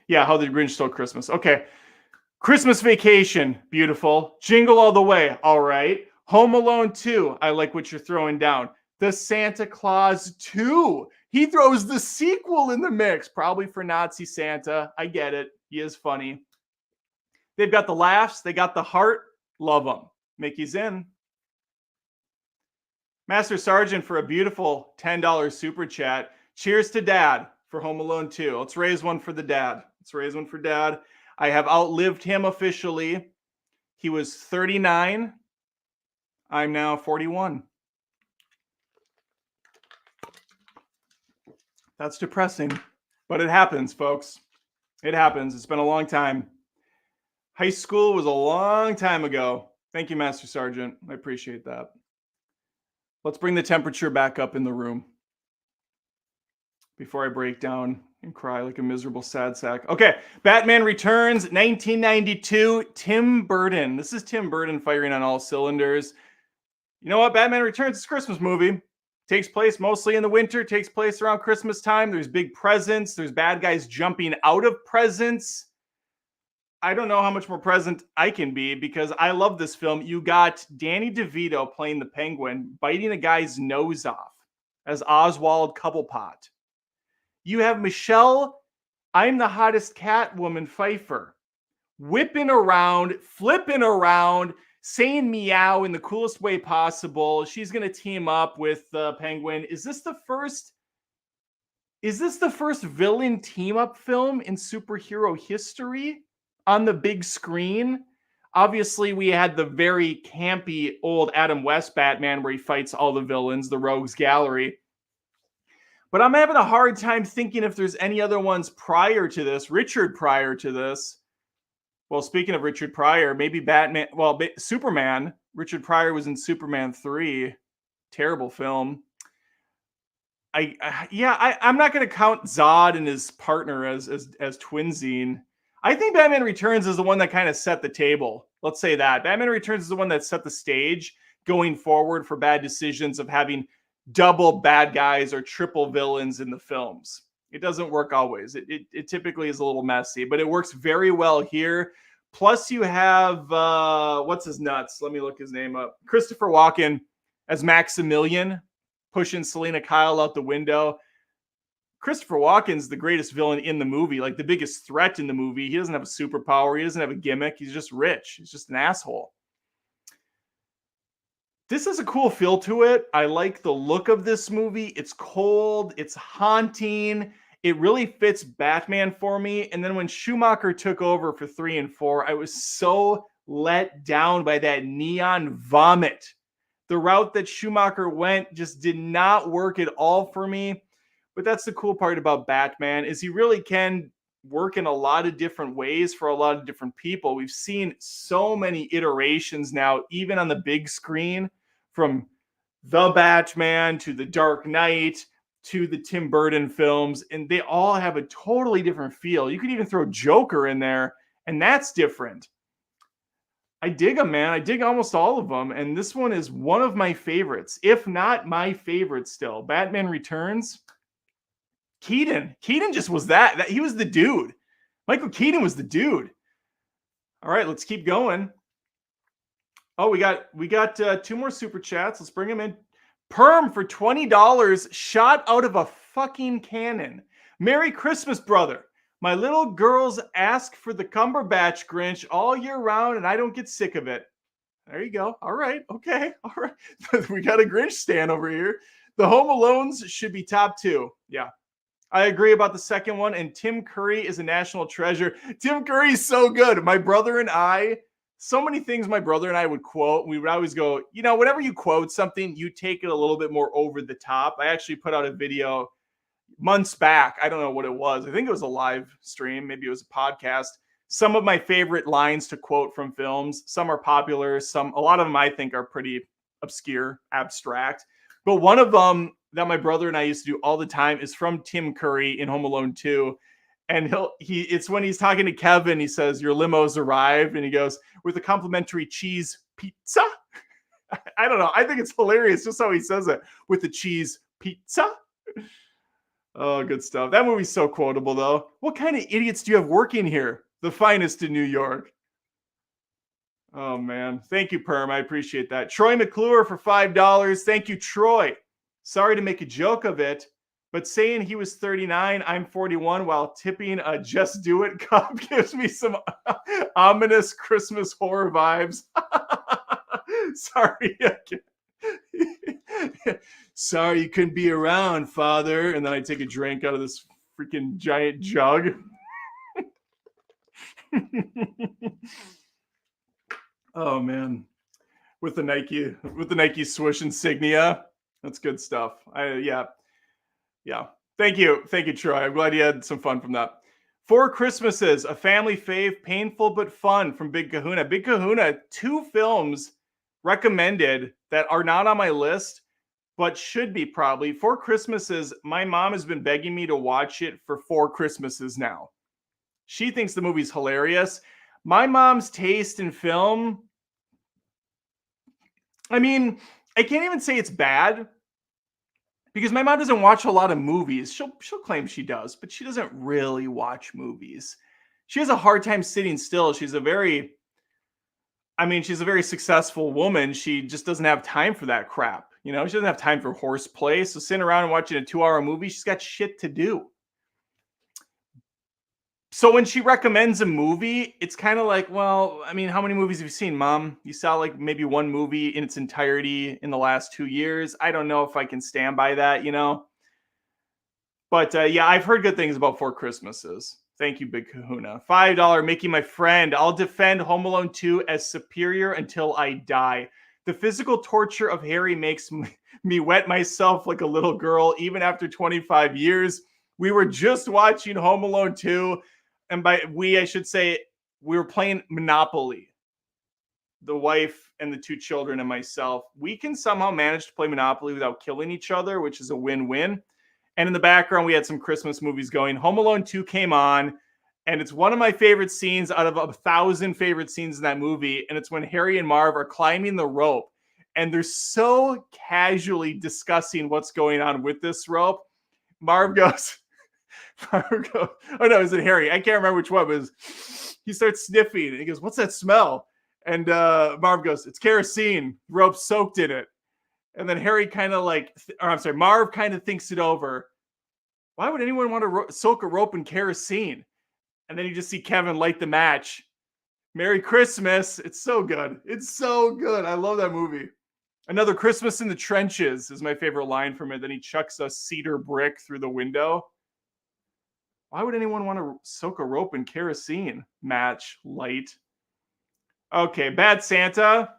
Yeah, How the Grinch Stole Christmas. Okay. Christmas Vacation. Beautiful. Jingle All the Way. All right. Home Alone 2. I like what you're throwing down. The Santa Claus 2. He throws the sequel in the mix, probably for Nazi Santa. I get it. He is funny. They've got the laughs. They got the heart. Love them. Mickey's in. Master Sergeant for a beautiful $10 super chat. Cheers to Dad for Home Alone 2. Let's raise one for the dad. Let's raise one for Dad. I have outlived him officially. He was 39. I'm now 41. That's depressing, but it happens, folks. It happens. It's been a long time. High school was a long time ago. Thank you, Master Sergeant. I appreciate that. Let's bring the temperature back up in the room before I break down and cry like a miserable sad sack. Okay, Batman Returns, 1992, Tim Burton. This is Tim Burton firing on all cylinders. You know what? Batman Returns is a Christmas movie. Takes place mostly in the winter, takes place around Christmas time. There's big presents. There's bad guys jumping out of presents. I don't know how much more present I can be because I love this film. You got Danny DeVito playing the Penguin, biting a guy's nose off as Oswald Cobblepot. You have Michelle, I'm the hottest Catwoman Pfeiffer, whipping around, flipping around, saying meow in the coolest way possible. She's going to team up with the Penguin. Is this the first villain team up film in superhero history on the big screen? Obviously, we had the very campy old Adam West Batman where he fights all the villains, the Rogues Gallery. But I'm having a hard time thinking if there's any other ones prior to this. Richard prior to this. Well, speaking of Richard Pryor, maybe Batman, well, Superman. Richard Pryor was in Superman 3. Terrible film. I'm not going to count Zod and his partner as twinsing. I think Batman Returns is the one that kind of set the table. Let's say that. Batman Returns is the one that set the stage going forward for bad decisions of having double bad guys or triple villains in the films. It doesn't work always. It typically is a little messy, but it works very well here. Plus you have, what's his nuts? Let me look his name up. Christopher Walken as Maximilian, pushing Selena Kyle out the window. Christopher Walken's the greatest villain in the movie, like the biggest threat in the movie. He doesn't have a superpower. He doesn't have a gimmick. He's just rich. He's just an asshole. This has a cool feel to it. I like the look of this movie. It's cold. It's haunting. It really fits Batman for me. And then when Schumacher took over for 3 and 4, I was so let down by that neon vomit. The route that Schumacher went just did not work at all for me. But that's the cool part about Batman is he really can work in a lot of different ways for a lot of different people. We've seen so many iterations now, even on the big screen, from The Batman to The Dark Knight to the Tim Burton films, and they all have a totally different feel. You could even throw Joker in there, and that's different. I dig them, man. I dig almost all of them, and this one is one of my favorites, if not my favorite still. Batman Returns. Keaton just was that. He was the dude. Michael Keaton was the dude. All right, let's keep going. Oh, we got 2 more super chats. Let's bring them in. Perm for $20, shot out of a fucking cannon. Merry Christmas, brother. My little girls ask for the Cumberbatch Grinch all year round, and I don't get sick of it. There you go. All right. Okay. All right. We got a Grinch stand over here. The Home Alones should be top 2. Yeah. I agree about the second one, and Tim Curry is a national treasure. Tim Curry is so good. My brother and I so many things my brother and I would quote. We would always go, whenever you quote something, you take it a little bit more over the top. I actually put out a video months back. I don't know what it was. I think it was a live stream. Maybe it was a podcast. Some of my favorite lines to quote from films. Some are popular. A lot of them I think are pretty obscure, abstract. But one of them that my brother and I used to do all the time is from Tim Curry in Home Alone 2. And it's when he's talking to Kevin, he says, "Your limo's arrived." And he goes, "With a complimentary cheese pizza." I don't know. I think it's hilarious just how he says it, with the cheese pizza. Oh, good stuff. That movie's so quotable, though. What kind of idiots do you have working here? The finest in New York. Oh, man. Thank you, Perm. I appreciate that. Troy McClure for $5. Thank you, Troy. Sorry to make a joke of it, but saying he was 39, I'm 41, while tipping a Just Do It cup gives me some ominous Christmas horror vibes. Sorry. Sorry you couldn't be around, Father. And then I take a drink out of this freaking giant jug. Oh, man. With the Nike swoosh insignia. That's good stuff. Yeah. Thank you, Troy. I'm glad you had some fun from that. Four Christmases, a family fave, painful but fun, from Big Kahuna. Big Kahuna, 2 films recommended that are not on my list, but should be probably. Four Christmases, my mom has been begging me to watch it for 4 Christmases now. She thinks the movie's hilarious. My mom's taste in film, I mean, I can't even say it's bad, because my mom doesn't watch a lot of movies. She'll claim she does, but she doesn't really watch movies. She has a hard time sitting still. She's a very successful woman. She just doesn't have time for that crap. She doesn't have time for horseplay. So sitting around and watching a 2-hour movie, she's got shit to do. So when she recommends a movie, it's kind of like, well, I mean, how many movies have you seen, Mom? You saw like maybe one movie in its entirety in the last 2 years. I don't know if I can stand by that, But yeah, I've heard good things about Four Christmases. Thank you, Big Kahuna. $5, Mickey, my friend. I'll defend Home Alone 2 as superior until I die. The physical torture of Harry makes me wet myself like a little girl, even after 25 years. We were just watching Home Alone 2. And by we, I should say, we were playing Monopoly. The wife and the 2 children and myself. We can somehow manage to play Monopoly without killing each other, which is a win-win. And in the background, we had some Christmas movies going. Home Alone 2 came on, and it's one of my favorite scenes out of 1,000 favorite scenes in that movie. And it's when Harry and Marv are climbing the rope, and they're so casually discussing what's going on with this rope. Marv goes, oh no, is it Harry? I can't remember which one, but he starts sniffing and he goes, "What's that smell?" And Marv goes, "It's kerosene. The rope's soaked in it." And then Harry Marv kind of thinks it over. Why would anyone want to soak a rope in kerosene? And then you just see Kevin light the match. Merry Christmas. It's so good. It's so good. I love that movie. Another Christmas in the Trenches is my favorite line from it. Then he chucks a cedar brick through the window. Why would anyone want to soak a rope in kerosene? Match, light. Okay, Bad Santa.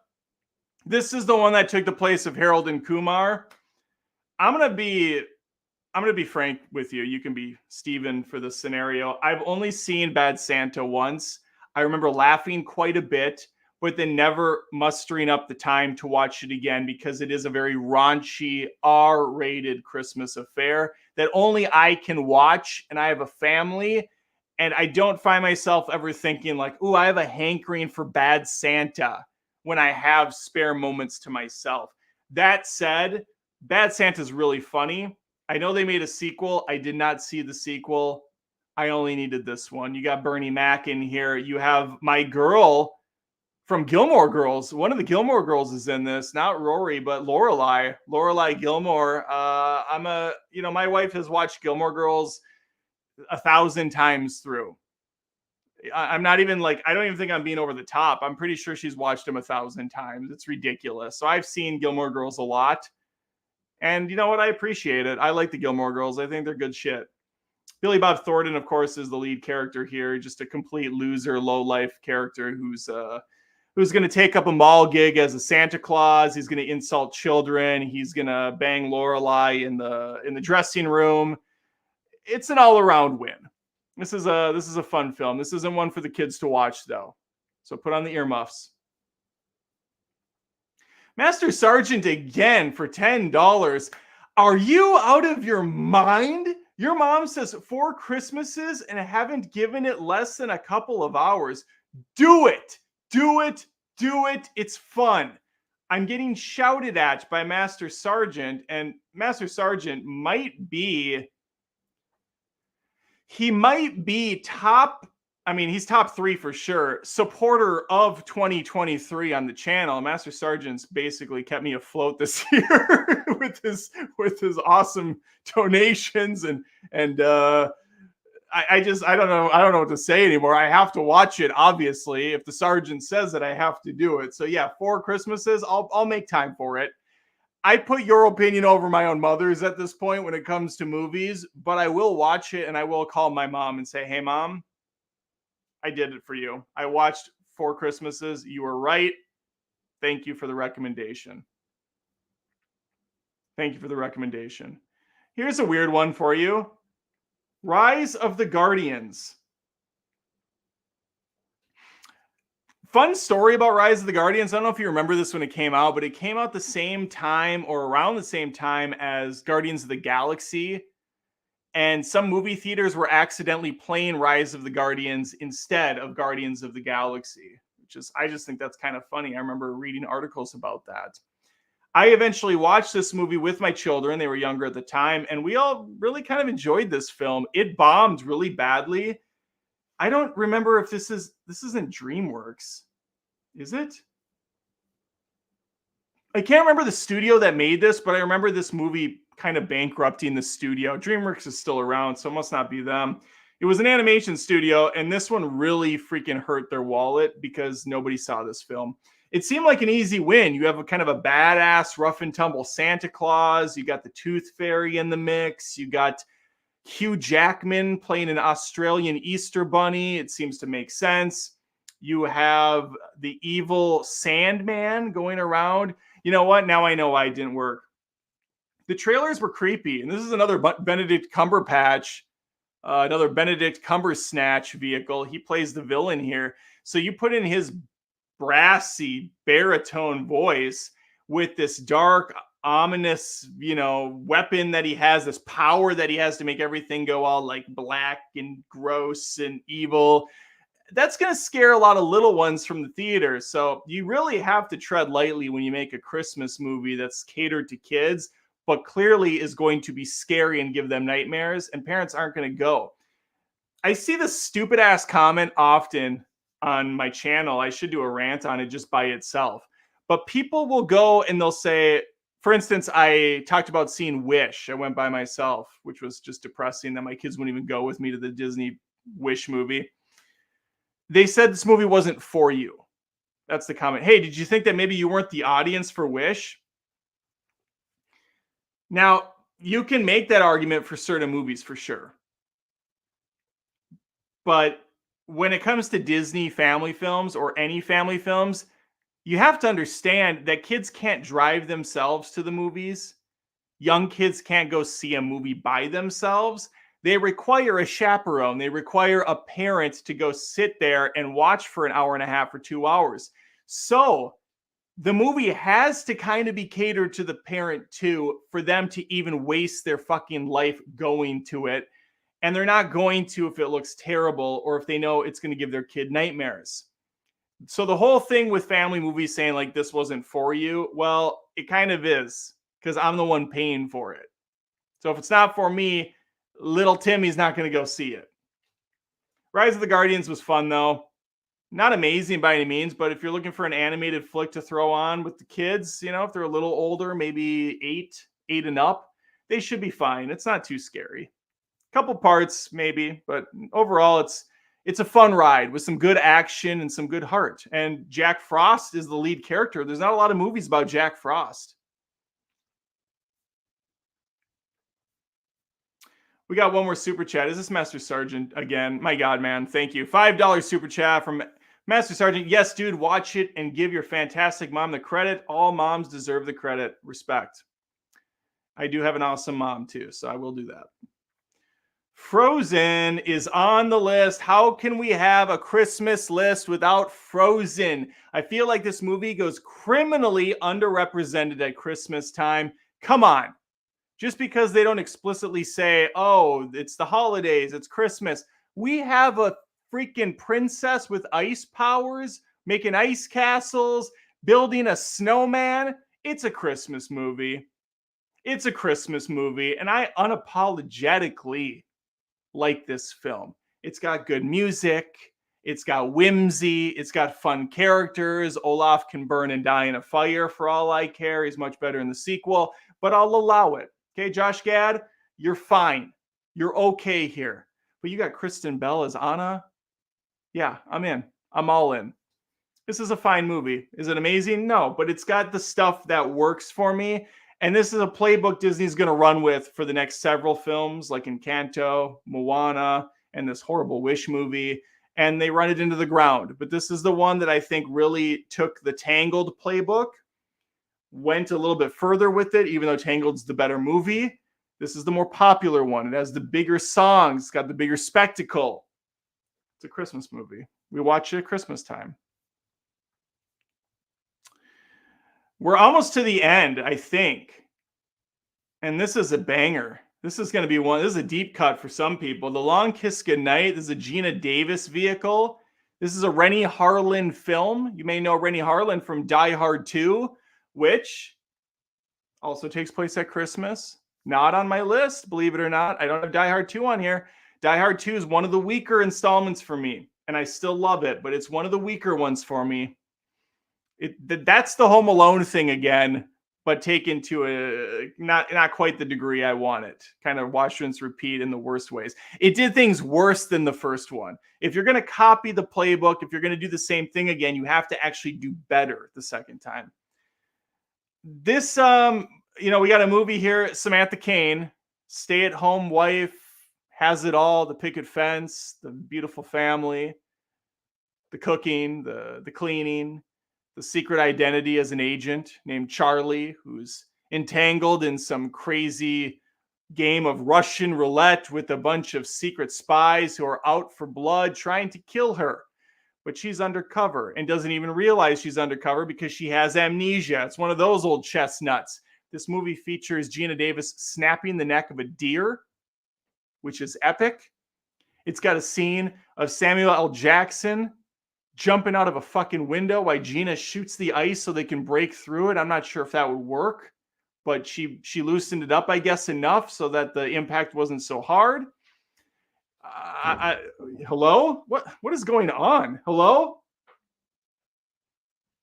This is the one that took the place of Harold and Kumar. I'm gonna be frank with you. You can be Steven for this scenario. I've only seen Bad Santa once. I remember laughing quite a bit, but then never mustering up the time to watch it again, because it is a very raunchy, R-rated Christmas affair that only I can watch, and I have a family, and I don't find myself ever thinking like, "Ooh, I have a hankering for Bad Santa," when I have spare moments to myself. That said, Bad Santa's really funny. I know they made a sequel. I did not see the sequel. I only needed this one. You got Bernie Mac in here. You have my girl from Gilmore Girls. One of the Gilmore Girls is in this, not Rory, but Lorelai Gilmore. My wife has watched Gilmore Girls 1,000 times through. I'm not even I don't even think I'm being over the top. I'm pretty sure she's watched them 1,000 times. It's ridiculous. So I've seen Gilmore Girls a lot. And you know what? I appreciate it. I like the Gilmore Girls. I think they're good shit. Billy Bob Thornton, of course, is the lead character here. Just a complete loser, low-life character who's who's going to take up a mall gig as a Santa Claus. He's going to insult children. He's going to bang Lorelai in the dressing room. It's an all-around win. This is a fun film. This isn't one for the kids to watch though. So put on the earmuffs. Master Sergeant again for $10. Are you out of your mind? Your mom says 4 Christmases and haven't given it less than a couple of hours. Do it. Do it. Do it. It's fun. I'm getting shouted at by Master Sergeant, and Master Sergeant might be top, I mean, he's top 3 for sure, supporter of 2023 on the channel. Master Sergeant's basically kept me afloat this year with his awesome donations and I don't know what to say anymore. I have to watch it, obviously. If the sergeant says it, I have to do it. So yeah, 4 Christmases, I'll make time for it. I put your opinion over my own mother's at this point when it comes to movies, but I will watch it and I will call my mom and say, "Hey mom, I did it for you. I watched 4 Christmases. You were right. Thank you for the recommendation." Thank you for the recommendation. Here's a weird one for you. Rise of the Guardians. Fun story about Rise of the Guardians. I don't know if you remember this when it came out, but it came out the same time or around the same time as Guardians of the Galaxy. And some movie theaters were accidentally playing Rise of the Guardians instead of Guardians of the Galaxy, I just think that's kind of funny. I remember reading articles about that. I eventually watched this movie with my children. They were younger at the time, and we all really kind of enjoyed this film. It bombed really badly. I don't remember if this isn't DreamWorks. Is it? I can't remember the studio that made this, but I remember this movie kind of bankrupting the studio. DreamWorks is still around, so it must not be them. It was an animation studio, and this one really freaking hurt their wallet because nobody saw this film. It seemed like an easy win. You have a kind of a badass rough and tumble Santa Claus. You got the Tooth Fairy in the mix. You got Hugh Jackman playing an Australian Easter Bunny. It seems to make sense. You have the evil Sandman going around. You know what? Now I know why it didn't work. The trailers were creepy. And this is another Benedict Cumberbatch, another Benedict Cumbersnatch vehicle. He plays the villain here. So you put in his brassy baritone voice with this dark, ominous, weapon that he has, this power that he has to make everything go all like black and gross and evil. That's going to scare a lot of little ones from the theater. So you really have to tread lightly when you make a Christmas movie that's catered to kids, but clearly is going to be scary and give them nightmares, and parents aren't going to go. I see this stupid ass comment often on my channel. I should do a rant on it just by itself. But people will go and they'll say, for instance, I talked about seeing Wish. I went by myself, which was just depressing that my kids wouldn't even go with me to the Disney Wish movie. They said this movie wasn't for you. That's the comment. Hey, did you think that maybe you weren't the audience for Wish? Now, you can make that argument for certain movies for sure. But when it comes to Disney family films or any family films, you have to understand that kids can't drive themselves to the movies. Young kids can't go see a movie by themselves. They require a chaperone. They require a parent to go sit there and watch for an hour and a half or 2 hours. So the movie has to kind of be catered to the parent too, for them to even waste their fucking life going to it. And they're not going to if it looks terrible or if they know it's going to give their kid nightmares. So the whole thing with family movies saying like this wasn't for you, well, it kind of is, because I'm the one paying for it. So if it's not for me, little Timmy's not going to go see it. Rise of the Guardians was fun though. Not amazing by any means, but if you're looking for an animated flick to throw on with the kids, if they're a little older, maybe 8 and up, they should be fine. It's not too scary. Couple parts maybe, but overall it's a fun ride with some good action and some good heart. And Jack Frost is the lead character. There's not a lot of movies about Jack Frost. We got one more super chat. Is this Master Sergeant again? My God, man. Thank you. $5 super chat from Master Sergeant, yes, dude, watch it and give your fantastic mom the credit. All moms deserve the credit. Respect. I do have an awesome mom too, so I will do that. Frozen is on the list. How can we have a Christmas list without Frozen? I feel like this movie goes criminally underrepresented at Christmas time. Come on. Just because they don't explicitly say, oh, it's the holidays, it's Christmas. We have a freaking princess with ice powers, making ice castles, building a snowman. It's a Christmas movie. It's a Christmas movie, and I unapologetically like this film. It's got good music, it's got whimsy, it's got fun characters. Olaf can burn and die in a fire for all I care. He's much better in the sequel, but I'll allow it. Okay, Josh Gad, you're fine. You're okay here. But you got Kristen Bell as Anna. Yeah, I'm in. I'm all in. This is a fine movie. Is it amazing? No, but it's got the stuff that works for me. And this is a playbook Disney's going to run with for the next several films, like Encanto, Moana, and this horrible Wish movie. And they run it into the ground. But this is the one that I think really took the Tangled playbook, went a little bit further with it, even though Tangled's the better movie. This is the more popular one. It has the bigger songs. It's got the bigger spectacle. It's a Christmas movie. We watch it at Christmas time. We're almost to the end, I think. And this is a banger. This is going to be one. This is a deep cut for some people. The Long Kiss Goodnight. This is a Gina Davis vehicle. This is a Rennie Harlin film. You may know Rennie Harlin from Die Hard 2, which also takes place at Christmas. Not on my list, believe it or not. I don't have Die Hard 2 on here. Die Hard 2 is one of the weaker installments for me, and I still love it, but it's one of the weaker ones for me. That's the Home Alone thing again, but taken to a not quite the degree I want it. Kind of wash, rinse, repeat in the worst ways. It did things worse than the first one. If you're going to copy the playbook, if you're going to do the same thing again, you have to actually do better the second time. This, we got a movie here. Samantha Cain, stay-at-home wife, has it all: the picket fence, the beautiful family, the cooking, the cleaning, the secret identity as an agent named Charlie, who's entangled in some crazy game of Russian roulette with a bunch of secret spies who are out for blood trying to kill her. But she's undercover and doesn't even realize she's undercover because she has amnesia. It's one of those old chestnuts. This movie features Gina Davis snapping the neck of a deer, which is epic. It's got a scene of Samuel L. Jackson jumping out of a fucking window while Gina shoots the ice so they can break through it. I'm not sure if that would work, but she loosened it up, I guess, enough so that the impact wasn't so hard. Hello? What is going on? Hello?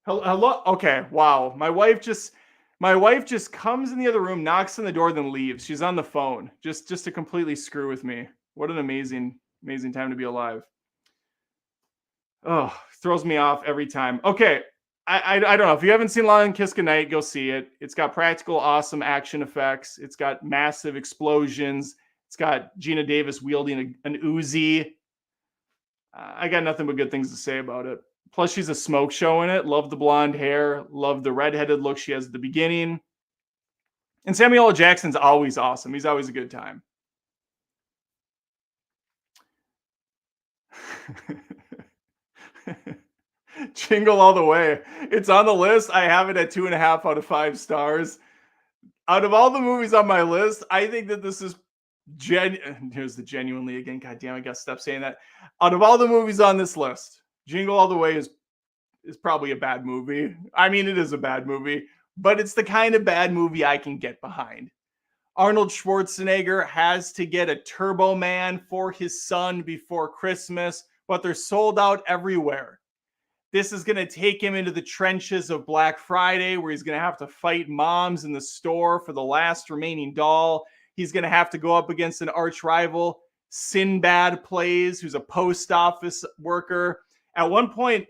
Hello? Okay, wow. My wife just comes in the other room, knocks on the door, then leaves. She's on the phone just to completely screw with me. What an amazing time to be alive. Oh, throws me off every time. Okay, I don't know. If you haven't seen Long Kiss Goodnight, go see it. It's got practical, awesome action effects. It's got massive explosions. It's got Gina Davis wielding an Uzi. I got nothing but good things to say about it. Plus, she's a smoke show in it. Love the blonde hair. Love the redheaded look she has at the beginning. And Samuel L. Jackson's always awesome. He's always a good time. Jingle All the Way. It's on the list. I have it at 2.5 out of 5 stars. Out of all the movies on my list, I think that this is here's the genuinely again. God damn, I gotta stop saying that. Out of all the movies on this list, Jingle All the Way is probably a bad movie. I mean, it is a bad movie, but it's the kind of bad movie I can get behind. Arnold Schwarzenegger has to get a Turbo Man for his son before Christmas, but they're sold out everywhere. This is going to take him into the trenches of Black Friday, where he's going to have to fight moms in the store for the last remaining doll. He's going to have to go up against an arch rival, Sinbad plays, who's a post office worker. At one point,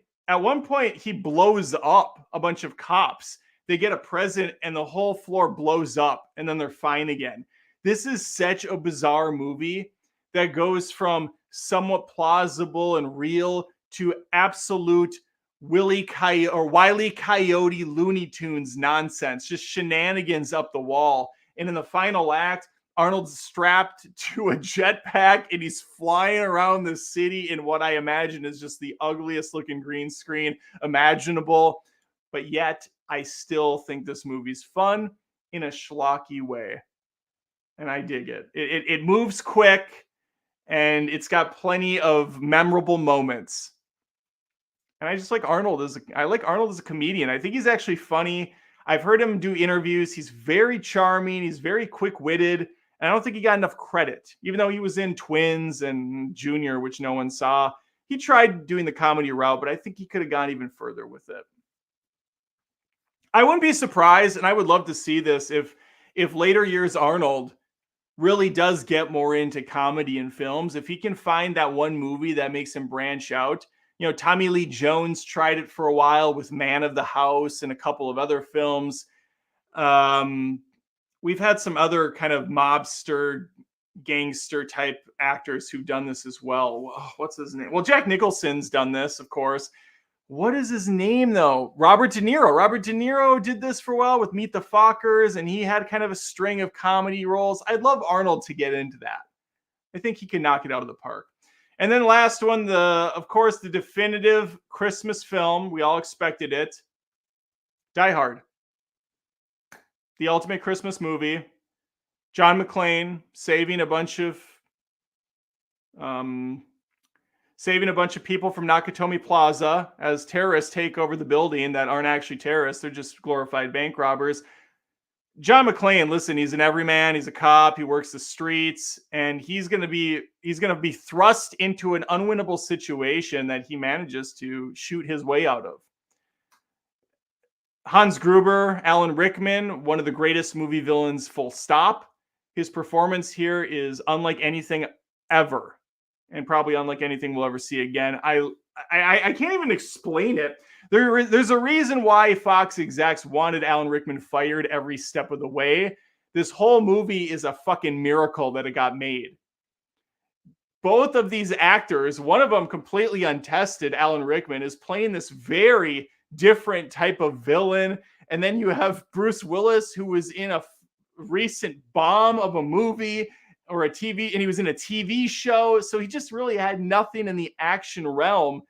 he blows up a bunch of cops. They get a present and the whole floor blows up and then they're fine again. This is such a bizarre movie that goes from somewhat plausible and real to absolute Wile E. Coyote Looney Tunes nonsense, just shenanigans up the wall. And in the final act, Arnold's strapped to a jetpack and he's flying around the city in what I imagine is just the ugliest looking green screen imaginable. But yet, I still think this movie's fun in a schlocky way. And I dig it. It moves quick and it's got plenty of memorable moments. And I just like Arnold I like Arnold as a comedian. I think he's actually funny. I've heard him do interviews. He's very charming. He's very quick-witted. And I don't think he got enough credit. Even though he was in Twins and Junior, which no one saw. He tried doing the comedy route, but I think he could have gone even further with it. I wouldn't be surprised, and I would love to see this if later years Arnold really does get more into comedy in films. If he can find that one movie that makes him branch out. You know, Tommy Lee Jones tried it for a while with Man of the House and a couple of other films. We've had some other kind of mobster, gangster type actors who've done this as well. What's his name? Well, Jack Nicholson's done this, of course. What is his name, though? Robert De Niro. Robert De Niro did this for a while with Meet the Fockers, and he had kind of a string of comedy roles. I'd love Arnold to get into that. I think he can knock it out of the park. And then last one, of course, the definitive Christmas film. We all expected it. Die Hard. The ultimate Christmas movie. John McClane saving a bunch of people from Nakatomi Plaza as terrorists take over the building that aren't actually terrorists. They're just glorified bank robbers. John McClane, listen, he's an everyman. He's a cop. He works the streets, and he's going to be thrust into an unwinnable situation that he manages to shoot his way out of. Hans Gruber, Alan Rickman, one of the greatest movie villains, full stop. His performance here is unlike anything ever, and probably unlike anything we'll ever see again. I can't even explain it. There's a reason why Fox execs wanted Alan Rickman fired every step of the way. This whole movie is a fucking miracle that it got made. Both of these actors, one of them completely untested, Alan Rickman, is playing this very different type of villain. And then you have Bruce Willis, who was in a recent bomb of a movie or a TV, and he was in a TV show. So he just really had nothing in the action realm.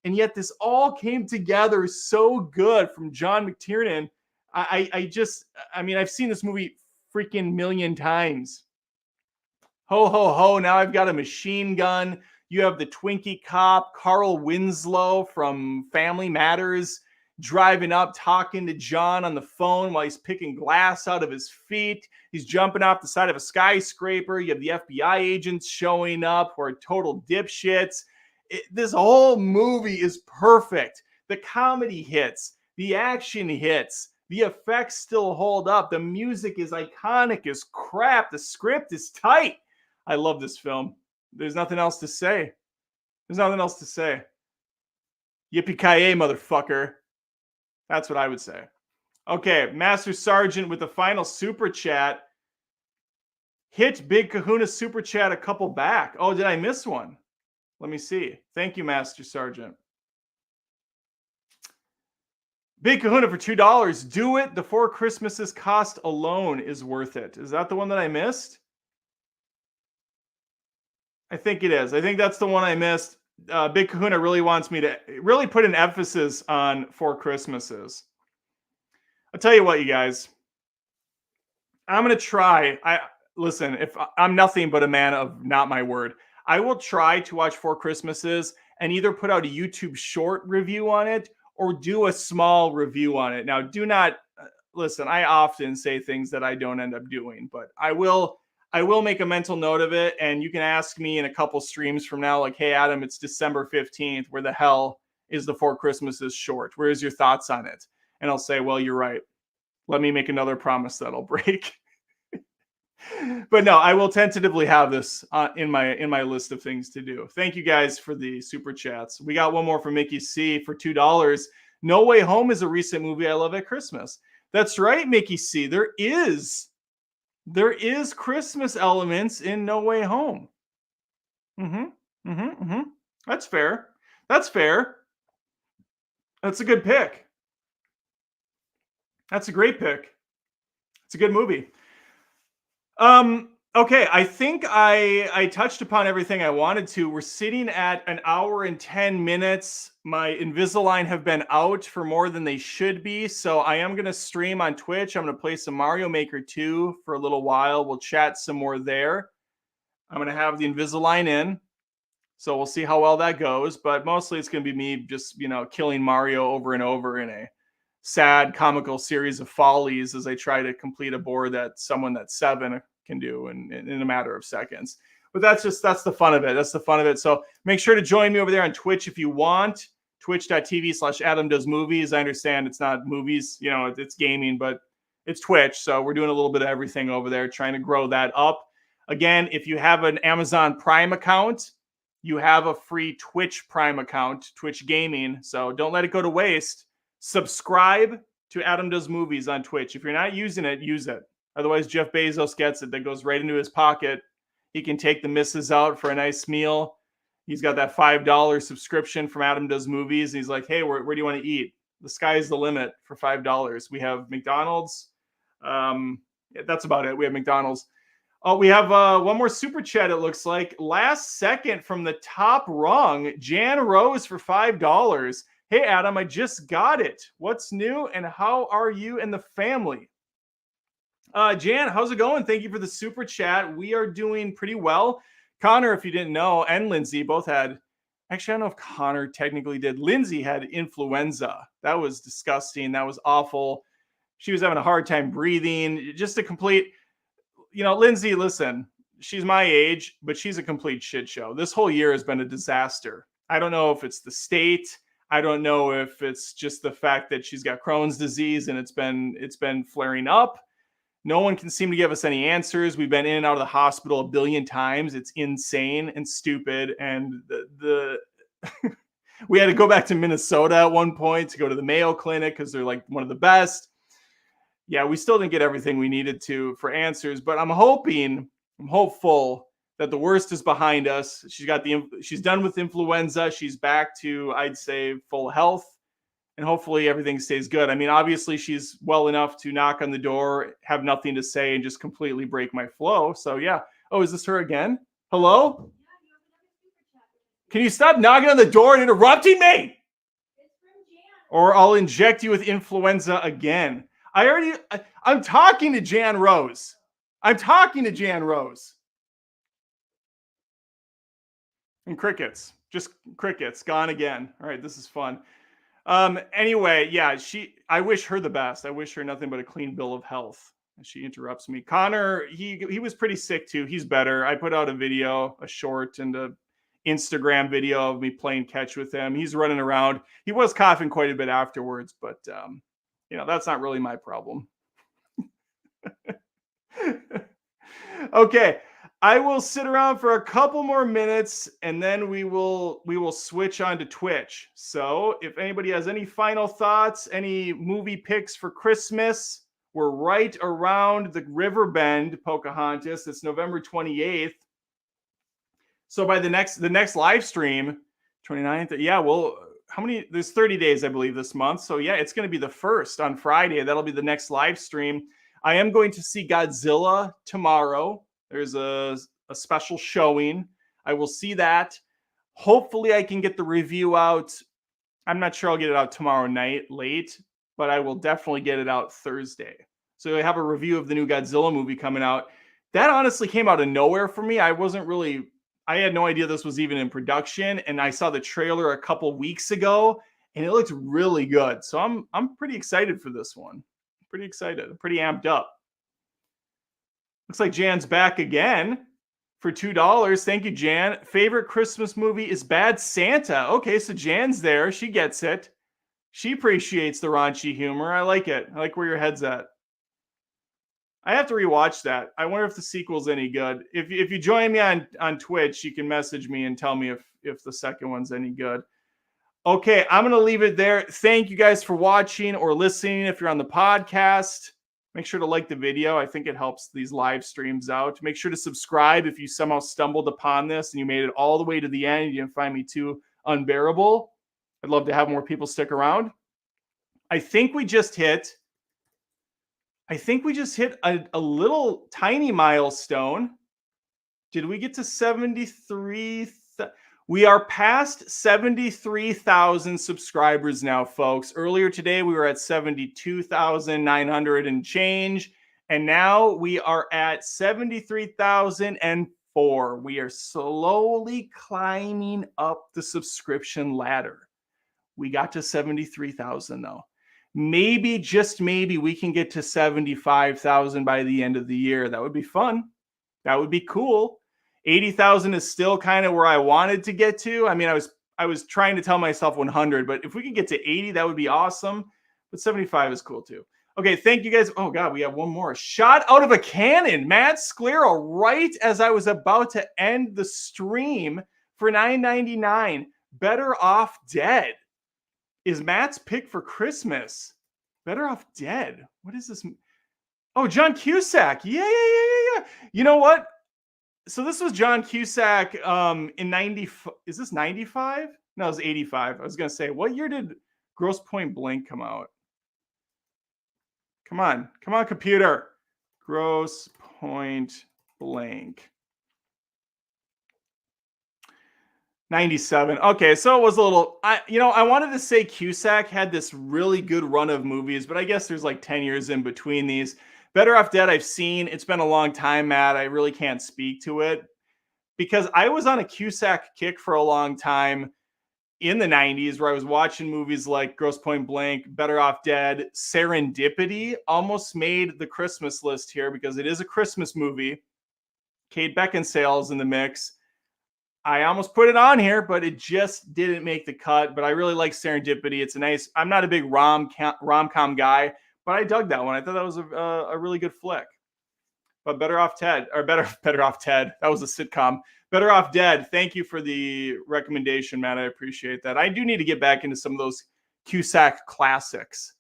And yet this all came together so good from John McTiernan. I've seen this movie freaking million times. Ho, ho, ho. Now I've got a machine gun. You have the Twinkie cop, Carl Winslow from Family Matters, driving up, talking to John on the phone while he's picking glass out of his feet. He's jumping off the side of a skyscraper. You have the FBI agents showing up who are total dipshits. This whole movie is perfect. The comedy hits. The action hits. The effects still hold up. The music is iconic as crap. The script is tight. I love this film. There's nothing else to say. Yippee-ki-yay, motherfucker. That's what I would say. Okay, Master Sergeant with the final super chat. Hit Big Kahuna super chat a couple back. Oh, did I miss one? Let me see. Thank you, Master Sergeant. Big Kahuna for $2. Do it. The Four Christmases cost alone is worth it. Is that the one that I missed? I think it is. I think that's the one I missed. Big Kahuna really wants me to really put an emphasis on Four Christmases. I'll tell you what, you guys. I'm going to try. Listen, if I'm nothing but a man of not my word, I will try to watch Four Christmases and either put out a YouTube short review on it or do a small review on it. Now, do not listen. I often say things that I don't end up doing, but I will make a mental note of it. And you can ask me in a couple streams from now, like, hey, Adam, it's December 15th. Where the hell is the Four Christmases short? Where's your thoughts on it? And I'll say, well, you're right. Let me make another promise that'll break. But no, I will tentatively have this in my list of things to do. Thank you guys for the super chats. We got one more from Mickey C for $2. No Way Home is a recent movie I love at Christmas. That's right, Mickey C. There is Christmas elements in No Way Home. That's fair. That's fair. That's a good pick. That's a great pick. It's a good movie. Okay, I think I touched upon everything I wanted to. We're sitting at an hour and 10 minutes. My Invisalign have been out for more than they should be, so I am going to stream on Twitch. I'm going to play some Mario Maker 2 for a little while. We'll chat some more there. I'm going to have the Invisalign in, so we'll see how well that goes, but mostly it's going to be me just, killing Mario over and over in a sad comical series of follies as I try to complete a board that someone that's 7 can do in a matter of seconds. But that's the fun of it. That's the fun of it. So make sure to join me over there on Twitch if you want. Twitch.tv/AdamDoesMovies. I understand it's not movies, it's gaming, but it's Twitch. So we're doing a little bit of everything over there, trying to grow that up. Again, if you have an Amazon Prime account, you have a free Twitch Prime account, Twitch Gaming. So don't let it go to waste. Subscribe to Adam Does Movies on Twitch. If you're not using it, use it. Otherwise, Jeff Bezos gets it. That goes right into his pocket. He can take the missus out for a nice meal. He's got that $5 subscription from Adam Does Movies. And he's like, hey, where do you want to eat? The sky's the limit for $5. We have McDonald's. That's about it. We have McDonald's. Oh, we have one more super chat, it looks like. Last second from the top rung, Jan Rose for $5. Hey, Adam, I just got it. What's new and how are you and the family? Jan, how's it going? Thank you for the super chat. We are doing pretty well. Connor, if you didn't know, and Lindsay both had, actually, I don't know if Connor technically did. Lindsay had influenza. That was disgusting. That was awful. She was having a hard time breathing. Just a complete, Lindsay, listen, she's my age, but she's a complete shit show. This whole year has been a disaster. I don't know if it's the state. I don't know if it's just the fact that she's got Crohn's disease and it's been flaring up. No one can seem to give us any answers. We've been in and out of the hospital a billion times. It's insane and stupid. And we had to go back to Minnesota at one point to go to the Mayo Clinic because they're like one of the best. Yeah, we still didn't get everything we needed to for answers, but I'm hopeful that the worst is behind us. She's done with influenza. She's back to, I'd say, full health. And hopefully everything stays good. I mean, obviously she's well enough to knock on the door, have nothing to say, and just completely break my flow. So yeah. Oh, is this her again? Hello? Can you stop knocking on the door and interrupting me? Or I'll inject you with influenza again. I'm talking to Jan Rose. And crickets. Just crickets. Gone again. All right, this is fun. Anyway, yeah, I wish her the best. I wish her nothing but a clean bill of health. She interrupts me. Connor, he was pretty sick too. He's better. I put out a video, a short and a Instagram video of me playing catch with him. He's running around. He was coughing quite a bit afterwards, but that's not really my problem. Okay. I will sit around for a couple more minutes and then we will switch on to Twitch. So if anybody has any final thoughts, any movie picks for Christmas, we're right around the Riverbend Pocahontas. It's November 28th. So by the next live stream, 29th, yeah, there's 30 days, I believe, this month. So yeah, it's going to be the 1st on Friday. That'll be the next live stream. I am going to see Godzilla tomorrow. There's a special showing. I will see that. Hopefully I can get the review out. I'm not sure I'll get it out tomorrow night late, but I will definitely get it out Thursday. So I have a review of the new Godzilla movie coming out. That honestly came out of nowhere for me. I had no idea this was even in production. And I saw the trailer a couple weeks ago and it looked really good. So I'm pretty excited for this one. Pretty excited. I'm pretty amped up. Looks like Jan's back again for $2. Thank you, Jan. Favorite Christmas movie is Bad Santa. Okay, so Jan's there. She gets it. She appreciates the raunchy humor. I like it. I like where your head's at. I have to rewatch that. I wonder if the sequel's any good. If you join me on Twitch, you can message me and tell me if the second one's any good. Okay, I'm going to leave it there. Thank you guys for watching or listening. If you're on the podcast, make sure to like the video. I think it helps these live streams out. Make sure to subscribe if you somehow stumbled upon this and you made it all the way to the end. You didn't find me too unbearable. I'd love to have more people stick around. I think we just hit a little tiny milestone. Did we get to 73? We are past 73,000 subscribers now, folks. Earlier today, we were at 72,900 and change. And now we are at 73,004. We are slowly climbing up the subscription ladder. We got to 73,000 though. Maybe, just maybe, we can get to 75,000 by the end of the year. That would be fun. That would be cool. 80,000 is still kind of where I wanted to get to. I mean, I was trying to tell myself 100, but if we could get to 80, that would be awesome. But 75 is cool too. Okay, thank you guys. Oh God, we have one more. Shot out of a cannon, Matt Sclero, right as I was about to end the stream for $9.99. Better Off Dead is Matt's pick for Christmas. Better Off Dead. What is this? Oh, John Cusack. Yeah. You know what? So this was John Cusack in 90. Is this 95? No, it was 85. I was going to say, what year did Grosse Pointe Blank come out? Come on, computer. Grosse Pointe Blank. 97. Okay, so it was a little, I wanted to say Cusack had this really good run of movies, but I guess there's like 10 years in between these. Better Off Dead I've seen. It's been a long time, Matt. I really can't speak to it because I was on a Cusack kick for a long time in the 90s where I was watching movies like Grosse Pointe Blank, Better Off Dead, Serendipity almost made the Christmas list here because it is a Christmas movie. Kate Beckinsale's in the mix. I almost put it on here, but it just didn't make the cut. But I really like Serendipity. It's a nice, I'm not a big rom-com guy, but I dug that one. I thought that was a really good flick. But Better Off Ted, or Better Off Ted. That was a sitcom. Better Off Dead. Thank you for the recommendation, Matt. I appreciate that. I do need to get back into some of those Cusack classics.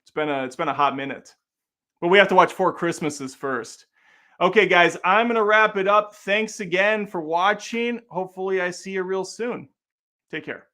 It's been a hot minute. But we have to watch Four Christmases first. Okay, guys, I'm going to wrap it up. Thanks again for watching. Hopefully I see you real soon. Take care.